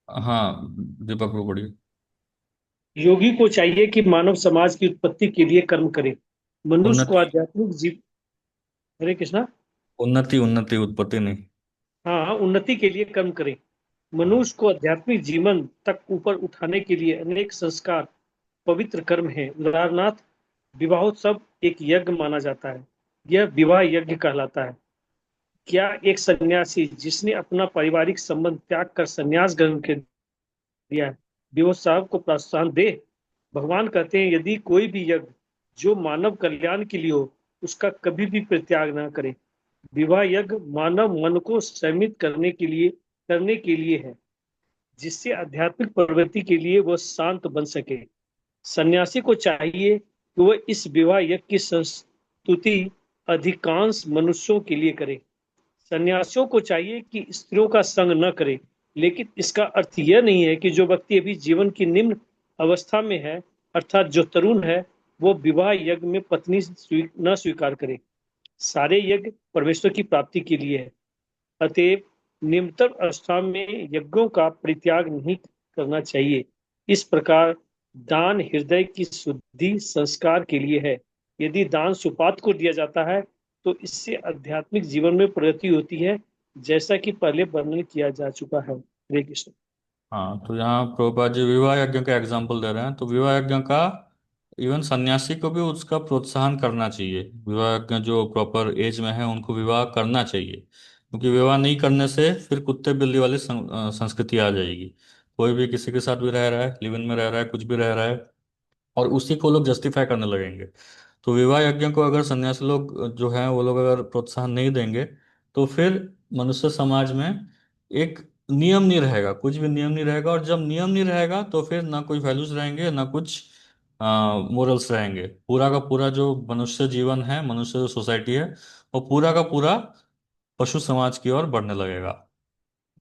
हाँ, दीपक को पढ़िए।
योगी को चाहिए कि मानव समाज की उत्पत्ति के लिए कर्म करे। मनुष्य को
उन्नति,
आध्यात्मिक जीव हरे कृष्णा।
उन्नति, उन्नति, उत्पत्ति नहीं।
हाँ, उन्नति के लिए कर्म करे। मनुष्य को आध्यात्मिक जीवन तक ऊपर उठाने के लिए अनेक संस्कार पवित्र कर्म है। उदाहरणार्थ विवाहोत्सव एक यज्ञ माना जाता है। यह विवाह यज्ञ कहलाता है। क्या एक सन्यासी जिसने अपना पारिवारिक संबंध त्याग कर संन्यास ग्रहण कर दिया है, विवाहोत्सव को प्रोत्साहन दे? भगवान कहते हैं यदि कोई भी यज्ञ जो मानव कल्याण के लिए हो, उसका कभी भी परित्याग न करे। विवाह यज्ञ मानव मन को संयमित करने के लिए है, जिससे आध्यात्मिक प्रगति के लिए वह शांत बन सके। सन्यासी को चाहिए कि वह इस विवाह यज्ञ की संस्तुति अधिकांश मनुष्यों के लिए करे। सन्यासियों को चाहिए कि स्त्रियों का संग न करे, लेकिन इसका अर्थ यह नहीं है कि जो व्यक्ति अभी जीवन की निम्न अवस्था में है, अर्थात जो तरुण है, वो विवाह यज्ञ में पत्नी न स्वीकार करे। सारे यज्ञ परमेश्वर की प्राप्ति के लिए है, अतएव निम्नतर अवस्था में यज्ञों का परित्याग नहीं करना चाहिए। इस प्रकार दान हृदय की शुद्धि संस्कार के लिए है। यदि दान सुपात्र को दिया जाता है तो इससे आध्यात्मिक जीवन में प्रगति होती है, जैसा कि पहले वर्णन किया जा चुका है। हरे कृष्ण।
हाँ, तो यहाँ प्रभुपाद जी विवाह यज्ञ का एग्जाम्पल दे रहे हैं। तो विवाह यज्ञ का इवन सन्यासी को भी उसका प्रोत्साहन करना चाहिए। विवाह यज्ञ जो प्रॉपर एज में है उनको विवाह करना चाहिए, क्योंकि विवाह नहीं करने से फिर कुत्ते बिल्ली वाली संस्कृति आ जाएगी। कोई भी किसी के साथ भी रह रहा है, लिव इन में रह रहा है, कुछ भी रह रहा है, और उसी को लोग जस्टिफाई करने लगेंगे। तो विवाह यज्ञ को अगर सन्यासी लोग जो हैं वो लोग अगर प्रोत्साहन नहीं देंगे, तो फिर मनुष्य समाज में एक नियम नहीं रहेगा, कुछ भी नियम नहीं रहेगा। और जब नियम नहीं रहेगा तो फिर ना कोई वैल्यूज रहेंगे, ना कुछ मोरल्स रहेंगे। पूरा का पूरा जो मनुष्य जीवन है, मनुष्य जो सोसाइटी है, वो पूरा का पूरा पशु समाज की ओर बढ़ने लगेगा।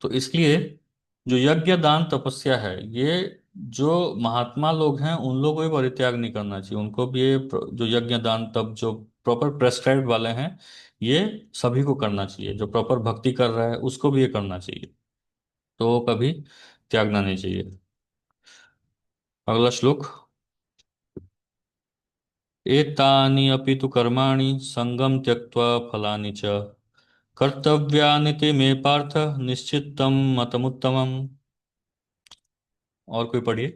तो इसलिए जो यज्ञ दान तपस्या है, ये जो महात्मा लोग हैं उन लोगों को भी परित्याग नहीं करना चाहिए। उनको भी ये जो यज्ञ दान तप जो प्रॉपर प्रेस्क्राइब्ड वाले हैं, ये सभी को करना चाहिए। जो प्रॉपर भक्ति कर रहा है उसको भी ये करना चाहिए, तो वो कभी त्यागना नहीं चाहिए। अगला श्लोक। एतानि अपि तु कर्माणि संगम त्यक्त्वा फलानि च कर्तव्यानि ते मे पार्थ निश्चितं मतमुत्तमम्। और कोई पढ़िए।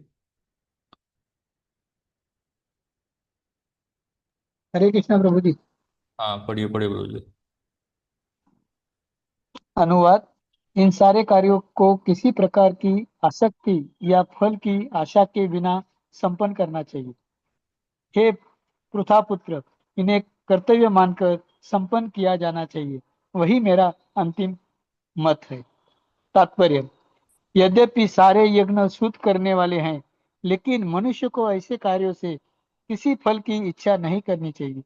हरे कृष्णा प्रभु जी।
हाँ, पढ़िए पढ़िए गुरु जी।
अनुवाद। इन सारे कार्यों को किसी प्रकार की आसक्ति या फल की आशा के बिना संपन्न करना चाहिए। हे पृथापुत्र, इन्हें कर्तव्य मानकर संपन्न किया जाना चाहिए, वही मेरा अंतिम मत है। तात्पर्य। यद्यपि सारे यज्ञ शुद्ध करने वाले हैं, लेकिन मनुष्य को ऐसे कार्यों से किसी फल की इच्छा नहीं करनी चाहिए।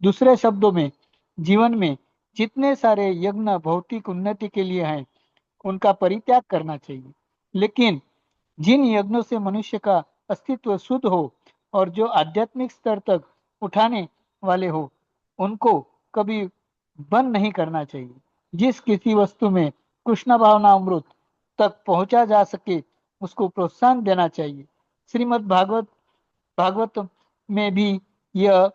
दूसरे शब्दों में, जीवन में जितने सारे यज्ञ भौतिक उन्नति के लिए हैं, उनका परित्याग करना चाहिए। लेकिन जिन यज्ञों से मनुष्य का अस्तित्व शुद्ध हो और जो आध्यात्मिक स्तर तक उठाने वाले हो, उनको कभी बंद नहीं करना चाहिए। जिस किसी वस्तु में कृष्ण भावना अमृत तक पहुंचा जा सके, उसको प्रोत्साहन देना चाहिए। श्रीमद् भागवत में भी यह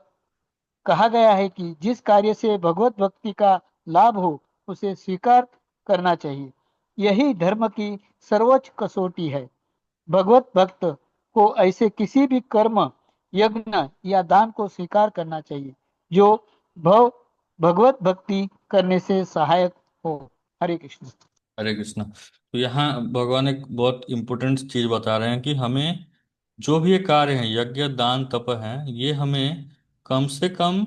कहा गया है कि जिस कार्य से भगवत भक्ति का लाभ हो, उसे स्वीकार करना चाहिए। यही धर्म की सर्वोच्च कसौटी है। भगवत भक्त को ऐसे किसी भी कर्म, यज्ञ या दान को स्वीकार करना चाहिए जो भव भगवत भक्ति करने से सहायक हो। हरे कृष्ण।
हरे कृष्ण। तो यहाँ भगवान एक बहुत इंपॉर्टेंट चीज बता रहे हैं कि हमें जो भी ये कार्य हैं, यज्ञ दान तप है, ये हमें कम से कम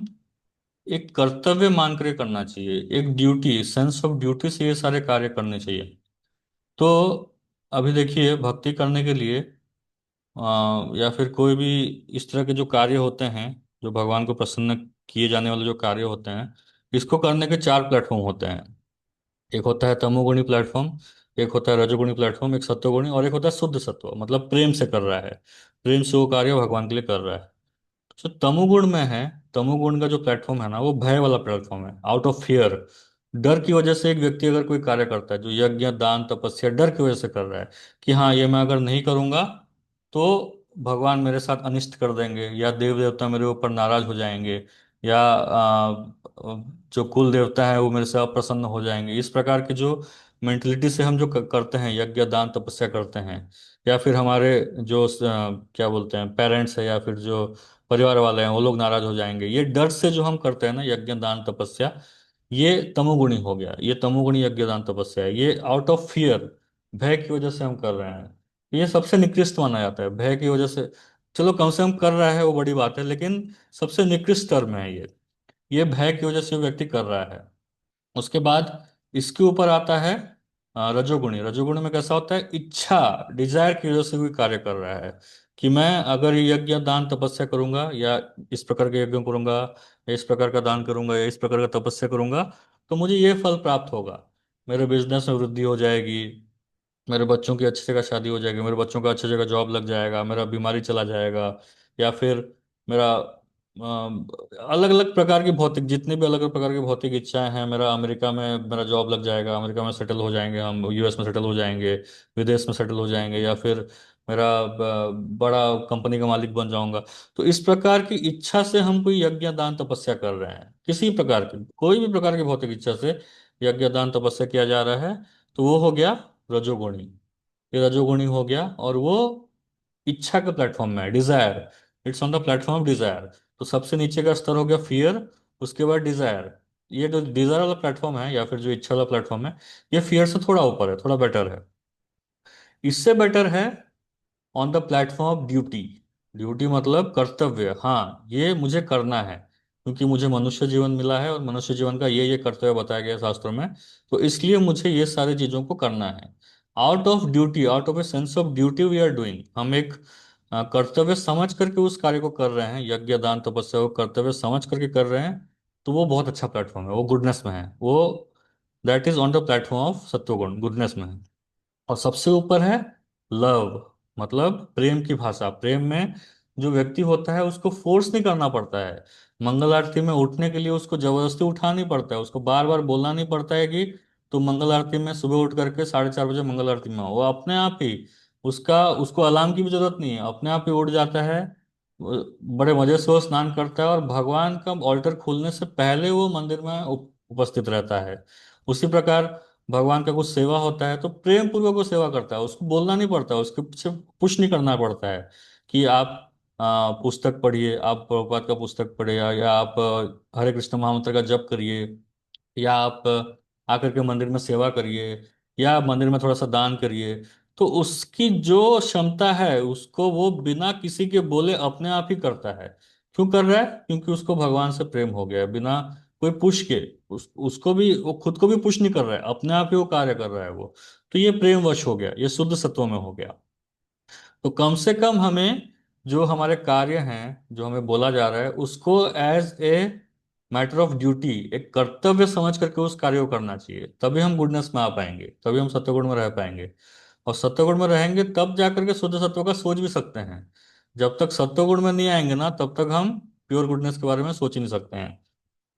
एक कर्तव्य मान कर करना चाहिए। एक ड्यूटी, सेंस ऑफ ड्यूटी से ये सारे कार्य करने चाहिए। तो अभी देखिए, भक्ति करने के लिए या फिर कोई भी इस तरह के जो कार्य होते हैं, जो भगवान को प्रसन्न किए जाने वाले जो कार्य होते हैं, इसको करने के चार प्लेटफॉर्म होते हैं। एक होता है तमोगुणी प्लेटफॉर्म, एक होता है रजोगुणी प्लेटफॉर्म, एक सत्वगुणी, और एक होता है शुद्ध सत्व, मतलब प्रेम से कर रहा है, प्रेम से वो कार्य भगवान के लिए कर रहा है। जो तमोगुण में है, तमोगुण का जो प्लेटफॉर्म है ना, वो भय वाला प्लेटफॉर्म है, आउट ऑफ फियर। डर की वजह से एक व्यक्ति अगर कोई कार्य करता है, जो यज्ञ दान तपस्या डर की वजह से कर रहा है कि हाँ, ये मैं अगर नहीं करूंगा तो भगवान मेरे साथ अनिष्ट कर देंगे, या देव देवता मेरे ऊपर नाराज हो जाएंगे, या जो कुल देवता है वो मेरे से अप्रसन्न हो जाएंगे। इस प्रकार की जो मेंटलिटी से हम जो करते हैं, यज्ञ दान तपस्या करते हैं, या फिर हमारे जो क्या बोलते हैं, पेरेंट्स है या फिर जो परिवार वाले हैं वो लोग नाराज हो जाएंगे, ये डर से जो हम करते हैं ना यज्ञ दान तपस्या, ये तमोगुणी हो गया। ये तमोगुणी यज्ञ दान तपस्या है, ये आउट ऑफ फियर, भय की वजह से हम कर रहे हैं। ये सबसे निकृष्ट माना जाता है, भय की वजह से। चलो, कम से कम कर रहा है वो बड़ी बात है, लेकिन सबसे निकृष्ट स्तर में है ये भय की वजह से व्यक्ति कर रहा है। उसके बाद इसके ऊपर आता है रजोगुणी। रजोगुणी में कैसा होता है, इच्छा, डिजायर की वजह से कोई कार्य कर रहा है कि मैं अगर ये यज्ञ दान तपस्या करूंगा, या इस प्रकार के यज्ञ करूंगा, या इस प्रकार का दान करूंगा, या इस प्रकार का तपस्या करूंगा, तो मुझे ये फल प्राप्त होगा। मेरे बिजनेस में वृद्धि हो जाएगी, मेरे बच्चों की अच्छी जगह शादी हो जाएगी, मेरे बच्चों का अच्छी जगह जॉब लग जाएगा, मेरा बीमारी चला जाएगा, या फिर मेरा अलग अलग प्रकार की भौतिक, जितने भी अलग अलग प्रकार की भौतिक इच्छाएं हैं, मेरा अमेरिका में मेरा जॉब लग जाएगा, अमेरिका में सेटल हो जाएंगे हम, यूएस में सेटल हो जाएंगे, विदेश में सेटल हो जाएंगे, या फिर मेरा बड़ा कंपनी का मालिक बन जाऊंगा। तो इस प्रकार की इच्छा से हम कोई यज्ञ दान तपस्या कर रहे हैं, किसी प्रकार की, कोई भी प्रकार की भौतिक इच्छा से यज्ञ दान तपस्या किया जा रहा है, तो वो हो गया रजोगुणी। ये रजोगुणी हो गया, और वो इच्छा के प्लेटफॉर्म में है, desire. It's on the platform of desire. तो सबसे नीचे का स्तर हो गया फियर, उसके बाद डिजायर। ये जो डिजायर वाला प्लेटफॉर्म है, या फिर जो इच्छा वाला प्लेटफॉर्म है, ये फियर से थोड़ा ऊपर है, थोड़ा बेटर है। इससे बेटर है on the platform of duty. Duty मतलब कर्तव्य, हाँ ये मुझे करना है, क्योंकि मुझे मनुष्य जीवन मिला है और मनुष्य जीवन का ये कर्तव्य बताया गया है शास्त्रों में, तो इसलिए मुझे ये सारी चीजों को करना है। Out of duty, out of a sense of duty we are doing, हम एक कर्तव्य समझ करके उस कार्य को कर रहे हैं, यज्ञ दान तपस्या को कर्तव्य समझ करके कर रहे हैं, तो वो बहुत अच्छा प्लेटफॉर्म है, वो गुडनेस में है, वो that is on the platform of सत्वगुण, गुडनेस में है। और सबसे ऊपर है लव, मतलब प्रेम की भाषा। प्रेम में जो व्यक्ति होता है उसको फोर्स नहीं करना पड़ता है, मंगल आरती में उठने के लिए उसको जबरदस्ती उठाना नहीं पड़ता है, उसको बार बार बोलना नहीं पड़ता है कि तुम मंगल आरती में सुबह उठ करके 4:30 बजे मंगल आरती में हो। वो अपने आप ही, उसका उसको अलार्म की भी जरूरत नहीं है, अपने आप ही उठ जाता है। बड़े मजे से वो स्नान करता है, और भगवान का ऑल्टर खुलने से पहले वो मंदिर में उपस्थित रहता है। उसी प्रकार भगवान का कुछ सेवा होता है तो प्रेम पूर्वक वो सेवा करता है, उसको बोलना नहीं पड़ता, उसके पीछे पुश नहीं करना पड़ता है कि आप पुस्तक पढ़िए, आप प्रभुपाद का पुस्तक पढ़िए, या आप हरे कृष्ण महामंत्र का जप करिए, या आप आकर के मंदिर में सेवा करिए, या मंदिर में थोड़ा सा दान करिए। तो उसकी जो क्षमता है उसको वो बिना किसी के बोले अपने आप ही करता है। क्यों कर रहा है? क्योंकि उसको भगवान से प्रेम हो गया है, बिना कोई पुश के। उसको भी, वो खुद को भी पुश नहीं कर रहा है, अपने आप ही वो कार्य कर रहा है वो। तो ये प्रेमवश हो गया, ये शुद्ध सत्व में हो गया। तो कम से कम हमें जो हमारे कार्य हैं, जो हमें बोला जा रहा है, उसको as a matter of duty, एक कर्तव्य समझ करके उस कार्य को करना चाहिए। तभी हम गुडनेस में आ पाएंगे, तभी हम सत्वगुण में रह पाएंगे। और सत्वगुण में रहेंगे तब जाकर के शुद्ध सत्व का सोच भी सकते हैं। जब तक सत्वगुण में नहीं आएंगे ना, तब तक हम प्योर गुडनेस के बारे में सोच ही नहीं सकते हैं।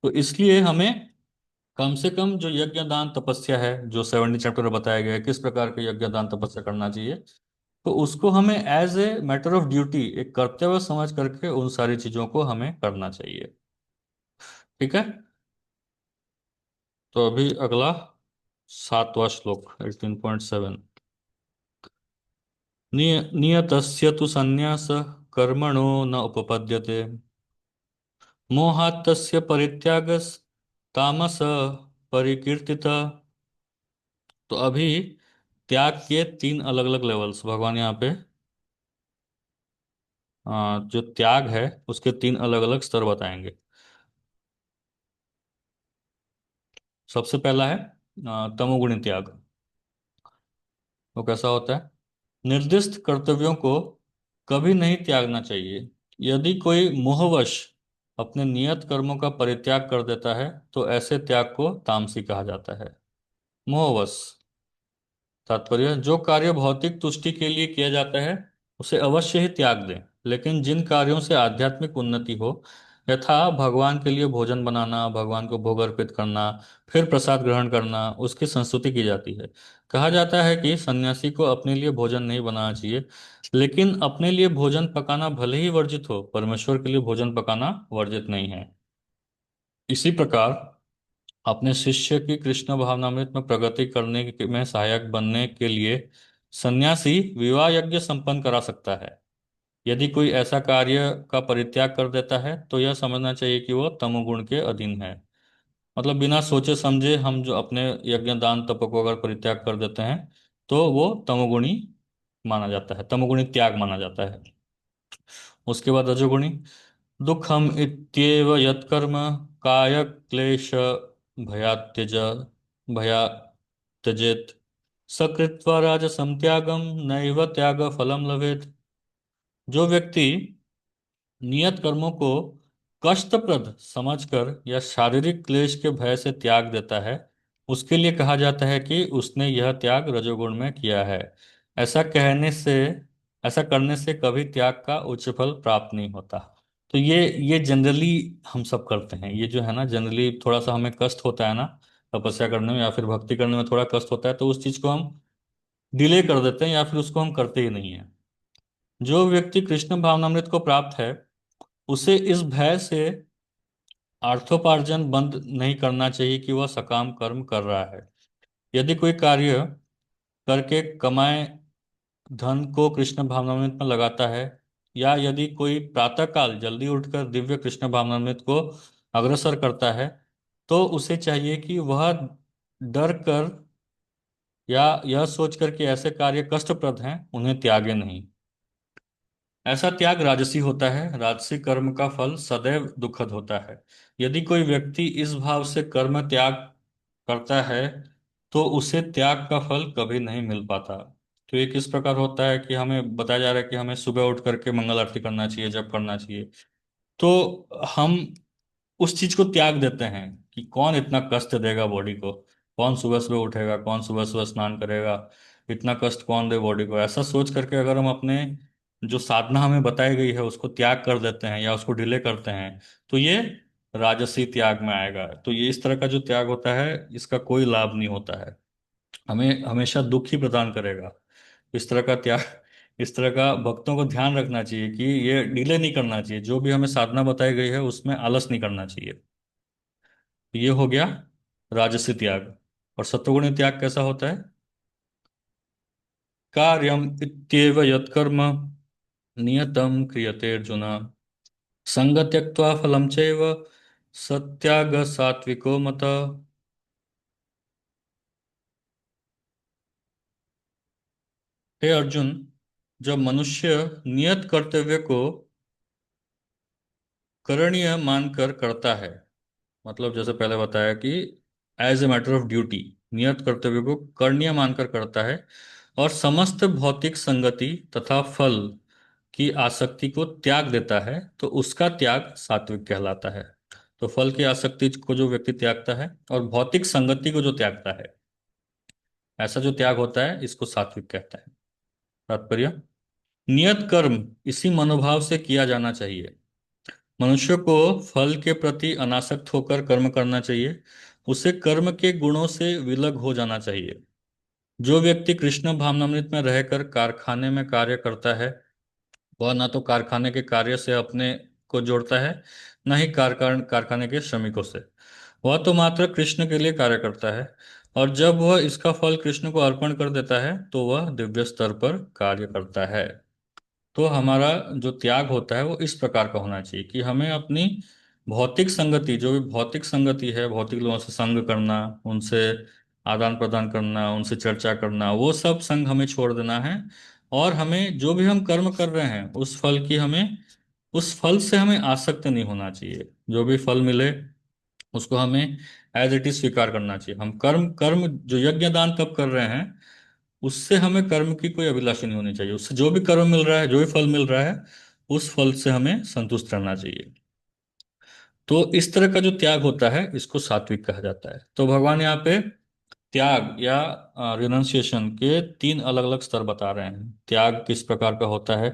तो इसलिए हमें कम से कम जो यज्ञ दान तपस्या है, जो 70 चैप्टर में बताया गया है किस प्रकार के यज्ञ दान तपस्या करना चाहिए, तो उसको हमें as a matter of duty, एक कर्तव्य समझ करके उन सारी चीजों को हमें करना चाहिए। ठीक है। तो अभी अगला 7वां श्लोक 18.7। नियतस्य तु संन्यास कर्मणो न उपपद्यते, मोहात् तस्य परित्यागस तामस परिकीर्तित। तो अभी त्याग के 3 अलग अलग लेवल्स भगवान यहाँ पे, जो त्याग है उसके 3 अलग अलग स्तर बताएंगे। सबसे पहला है तमोगुणी त्याग। वो कैसा होता है? निर्दिष्ट कर्तव्यों को कभी नहीं त्यागना चाहिए। यदि कोई मोहवश अपने नियत कर्मों का परित्याग कर देता है, तो ऐसे त्याग को तामसी कहा जाता है। मोहवश, तात्पर्य जो कार्य भौतिक तुष्टि के लिए किया जाता है उसे अवश्य ही त्याग दें, लेकिन जिन कार्यों से आध्यात्मिक उन्नति हो, यथा भगवान के लिए भोजन बनाना, भगवान को भोग अर्पित करना, फिर प्रसाद ग्रहण करना, उसकी संस्तुति की जाती है। कहा जाता है कि सन्यासी को अपने लिए भोजन नहीं बनाना चाहिए, लेकिन अपने लिए भोजन पकाना भले ही वर्जित हो, परमेश्वर के लिए भोजन पकाना वर्जित नहीं है। इसी प्रकार अपने शिष्य की कृष्ण भावनामृत में प्रगति करने में सहायक बनने के लिए सन्यासी विवाह यज्ञ संपन्न करा सकता है। यदि कोई ऐसा कार्य का परित्याग कर देता है तो यह समझना चाहिए कि वह तमोगुण के अधीन है। मतलब बिना सोचे समझे हम जो अपने यज्ञ दान तप को अगर परित्याग कर देते हैं, तो वो तमोगुणी माना जाता है, तमोगुणी त्याग माना जाता है। उसके बाद रजोगुणी, दुखम इत्येव यत्कर्म काय क्लेश भयात्यज भया त्यजेत, सकृत्वा राजसं त्यागम नैव त्याग फलम लभेत। जो व्यक्ति नियत कर्मों को कष्टप्रद समझकर या शारीरिक क्लेश के भय से त्याग देता है, उसके लिए कहा जाता है कि उसने यह त्याग रजोगुण में किया है। ऐसा कहने से ऐसा करने से कभी त्याग का उच्च फल प्राप्त नहीं होता। तो ये जनरली हम सब करते हैं, ये जो है ना, जनरली थोड़ा सा हमें कष्ट होता है ना, तपस्या करने में या फिर भक्ति करने में थोड़ा कष्ट होता है, तो उस चीज को हम डिले कर देते हैं या फिर उसको हम करते ही नहीं है। जो व्यक्ति कृष्ण भावनामृत को प्राप्त है उसे इस भय से अर्थोपार्जन बंद नहीं करना चाहिए कि वह सकाम कर्म कर रहा है। यदि कोई कार्य करके कमाए धन को कृष्ण भावनामृत में लगाता है, या यदि कोई प्रातःकाल जल्दी उठकर दिव्य कृष्ण भावनामृत को अग्रसर करता है, तो उसे चाहिए कि वह डर कर या यह सोचकर कि ऐसे कार्य कष्टप्रद हैं उन्हें त्यागे नहीं। ऐसा त्याग राजसी होता है। राजसी कर्म का फल सदैव दुखद होता है। यदि कोई व्यक्ति इस भाव से कर्म त्याग करता है तो उसे त्याग का फल कभी नहीं मिल पाता। तो ये किस प्रकार होता है कि हमें बताया जा रहा है कि हमें सुबह उठ करके मंगल आरती करना चाहिए, जप करना चाहिए। तो हम उस चीज को त्याग देते हैं कि कौन इतना कष्ट देगा बॉडी को, कौन सुबह सुबह उठेगा, कौन सुबह सुबह स्नान करेगा, इतना कष्ट कौन दे बॉडी को। ऐसा सोच करके अगर हम अपने जो साधना हमें बताई गई है उसको त्याग कर देते हैं या उसको डिले करते हैं, तो ये राजसी त्याग में आएगा। तो ये इस तरह का जो त्याग होता है इसका कोई लाभ नहीं होता है, हमें हमेशा दुख ही प्रदान करेगा। इस तरह का त्याग, इस तरह का भक्तों को ध्यान रखना चाहिए कि ये डिले नहीं करना चाहिए, जो भी हमें साधना बताई गई है उसमें आलस नहीं करना चाहिए। ये हो गया राजसी त्याग। और सत्वगुणी त्याग कैसा होता है? कार्यम इत्येव यत्कर्म नियतम क्रियते अर्जुन संग त्यक्त्वा फलम चैव सत्याग सात्विको मत। हे अर्जुन, जब मनुष्य नियत कर्तव्य को करणीय मानकर करता है, मतलब जैसे पहले बताया कि as a matter of duty नियत कर्तव्य को करणीय मानकर करता है और समस्त भौतिक संगति तथा फल की आसक्ति को त्याग देता है, तो उसका त्याग सात्विक कहलाता है। तो फल की आसक्ति को जो व्यक्ति त्यागता है और भौतिक संगति को जो त्यागता है, ऐसा जो त्याग होता है इसको सात्विक कहता है। तात्पर्य, नियत कर्म इसी मनोभाव से किया जाना चाहिए। मनुष्य को फल के प्रति अनासक्त होकर कर्म करना चाहिए। उसे कर्म के गुणों से विलग हो जाना चाहिए। जो व्यक्ति कृष्ण भावनामृत में रहकर कारखाने में कार्य करता है, वह न तो कारखाने के कार्य से अपने को जोड़ता है, न ही कारखाने के श्रमिकों से। वह तो मात्र कृष्ण के लिए कार्य करता है, और जब वह इसका फल कृष्ण को अर्पण कर देता है तो वह दिव्य स्तर पर कार्य करता है। तो हमारा जो त्याग होता है वो इस प्रकार का होना चाहिए कि हमें अपनी भौतिक संगति, जो भी भौतिक संगति है, भौतिक लोगों से संग करना, उनसे आदान प्रदान करना, उनसे चर्चा करना, वो सब संग हमें छोड़ देना है। और हमें जो भी हम कर्म कर रहे हैं उस फल से हमें आसक्त नहीं होना चाहिए। जो भी फल मिले उसको हमें एज इट इज स्वीकार करना चाहिए। हम कर्म कर्म जो यज्ञ दान तब कर रहे हैं उससे हमें कर्म की कोई अभिलाषा नहीं होनी चाहिए। उससे जो भी कर्म मिल रहा है, जो भी फल मिल रहा है, उस फल से हमें संतुष्ट रहना चाहिए। तो इस तरह का जो त्याग होता है इसको सात्विक कहा जाता है। तो भगवान यहाँ पे त्याग या रिनंसिएशन के तीन अलग अलग स्तर बता रहे हैं। त्याग किस प्रकार का होता है,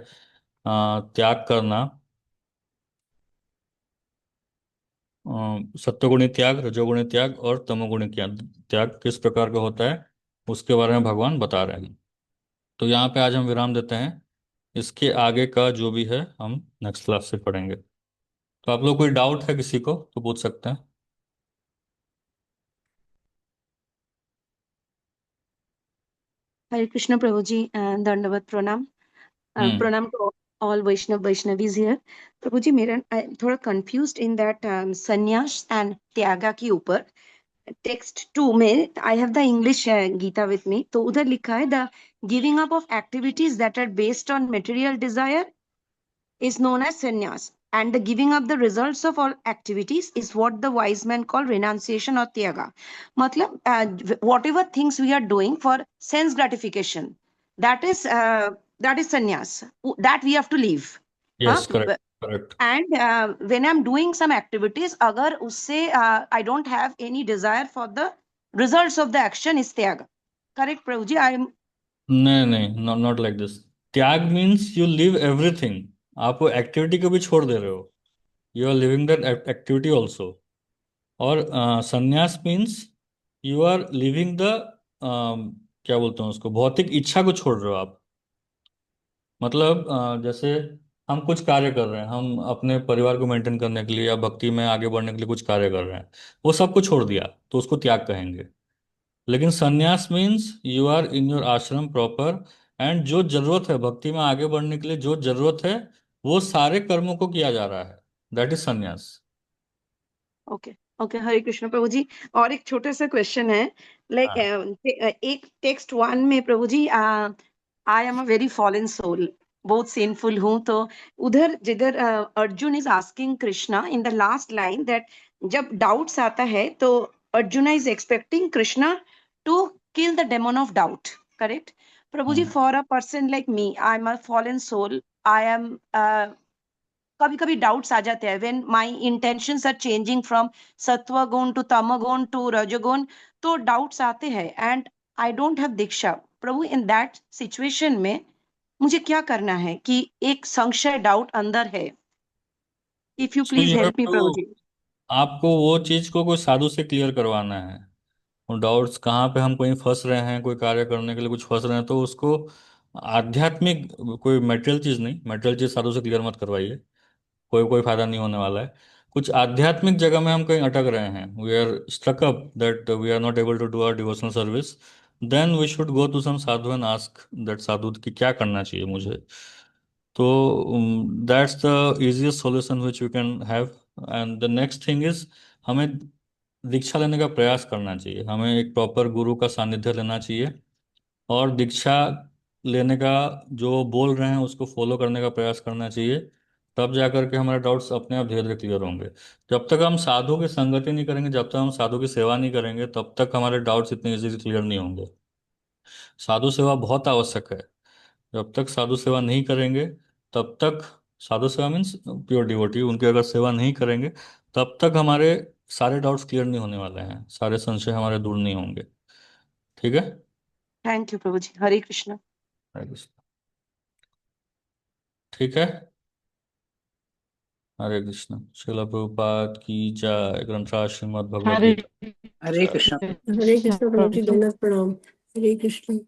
त्याग करना, सत्वगुणी त्याग, रजोगुणी त्याग और तमोगुणी त्याग त्याग किस प्रकार का होता है उसके बारे में भगवान बता रहे हैं। तो यहाँ पे आज हम विराम देते हैं। इसके आगे का जो भी है हम नेक्स्ट क्लास से पढ़ेंगे। तो आप लोग कोई डाउट है किसी को तो पूछ सकते हैं।
हरे कृष्ण प्रभु जी, दंडवत प्रणाम।
हम्म।
प्रणाम टू ऑल वैष्णवीज हियर। प्रभु जी, मेरा थोड़ा confused in that sannyas and tyaga के ऊपर। टेक्स्ट 2 में I have the English Gita with me, तो उधर लिखा है the giving up of activities that are based on material desire is known as sannyas, and the giving up the results of all activities is what the wise men call renunciation or tyaga. Matlab, whatever things we are doing for sense gratification, that is sannyas, that we have to leave.
Yes, correct correct.
And when I'm doing some activities, agar usse I don't have any desire for the results of the action, is tyaga. Correct, Prabhuji? I am.
नहीं नहीं, not like this. Tyag means you leave everything. आप वो activity को भी छोड़ दे रहे हो, you are leaving that activity also. और sannyas means you are leaving the क्या बोलते हैं उसको, भौतिक इच्छा को छोड़ रहे हो आप। मतलब जैसे हम कुछ कार्य कर रहे हैं, हम अपने परिवार को मेंटेन करने के लिए या भक्ति में आगे बढ़ने के लिए कुछ कार्य कर रहे हैं, वो सब कुछ छोड़ दिया तो उसको त्याग कहेंगे। लेकिन sannyas means you are in your ashram proper, and जो जरूरत है भक्ति में आगे बढ़ने के लिए, जो जरूरत है वो सारे कर्मों को किया जा रहा है, दैट इज संन्यास।
ओके ओके, हरे कृष्ण प्रभु जी। और एक छोटा सा क्वेश्चन है, लाइक
हाँ।
एक टेक्स्ट वन में प्रभु जी, I am a very fallen soul, बहुत सिंफुल हूँ, तो उधर जिधर Arjun is asking Krishna in the last line that जब डाउट्स आता है तो Arjun is expecting Krishna to kill the demon of doubt, correct प्रभु जी?
Hmm.
For a person like me, I am a fallen soul, I am, कभी कभी डाउट्स आ जाते हैं when my intentions are changing from सत्व गुण टू तम गुण टू रजगुण, तो डाउट्स आते हैं and I don't have Diksha Prabhu. In that situation में मुझे क्या करना है कि एक संशय डाउट अंदर है, if you
so
please
you have
help me प्रभु
टू,
जी।
आपको वो चीज को कोई साधु से क्लियर करवाना है। और डाउट्स कहाँ पे, हम कहीं फंस रहे हैं, कोई कार्य करने के लिए कुछ फंस रहे हैं, तो उसको आध्यात्मिक, कोई मटेरियल चीज नहीं, मटेरियल चीज साधु से क्लियर मत करवाइए, कोई कोई फायदा नहीं होने वाला है। कुछ आध्यात्मिक जगह में हम कहीं अटक रहे हैं, we are stuck up that we are not able to do our devotional service, then we should go to some sadhu and ask that sadhu कि क्या करना चाहिए मुझे। तो that's the easiest solution which we can have. And the next thing is, हमें दीक्षा लेने का प्रयास करना चाहिए, हमें एक प्रॉपर गुरु का सानिध्य लेना चाहिए, और दीक्षा लेने का, जो बोल रहे हैं उसको फॉलो करने का प्रयास करना चाहिए। तब जाकर के हमारे डाउट्स अपने आप धीरे धीरे क्लियर होंगे। जब तक हम साधु की संगति नहीं करेंगे, जब तक हम साधु की सेवा नहीं करेंगे, तब तक हमारे डाउट्स इतने इजीली क्लियर नहीं होंगे। साधु सेवा बहुत आवश्यक है। जब तक साधु सेवा नहीं करेंगे, तब तक, साधु सेवा मीन्स प्योर डिवोटी, उनकी अगर सेवा नहीं करेंगे, तब तक हमारे सारे डाउट्स क्लियर नहीं होने वाले हैं, सारे संशय हमारे दूर नहीं होंगे। ठीक है।
थैंक यू प्रभु जी, हरे कृष्ण।
हरे कृष्ण। ठीक है। हरे कृष्ण। श्रील प्रभुपाद की जय। ग्रंथराज श्रीमद् भगवद
हरे
गीता की
हरे
जय।
कृष्ण।
हरे कृष्ण प्रभु जी, दंडवत प्रणाम। हरे कृष्ण।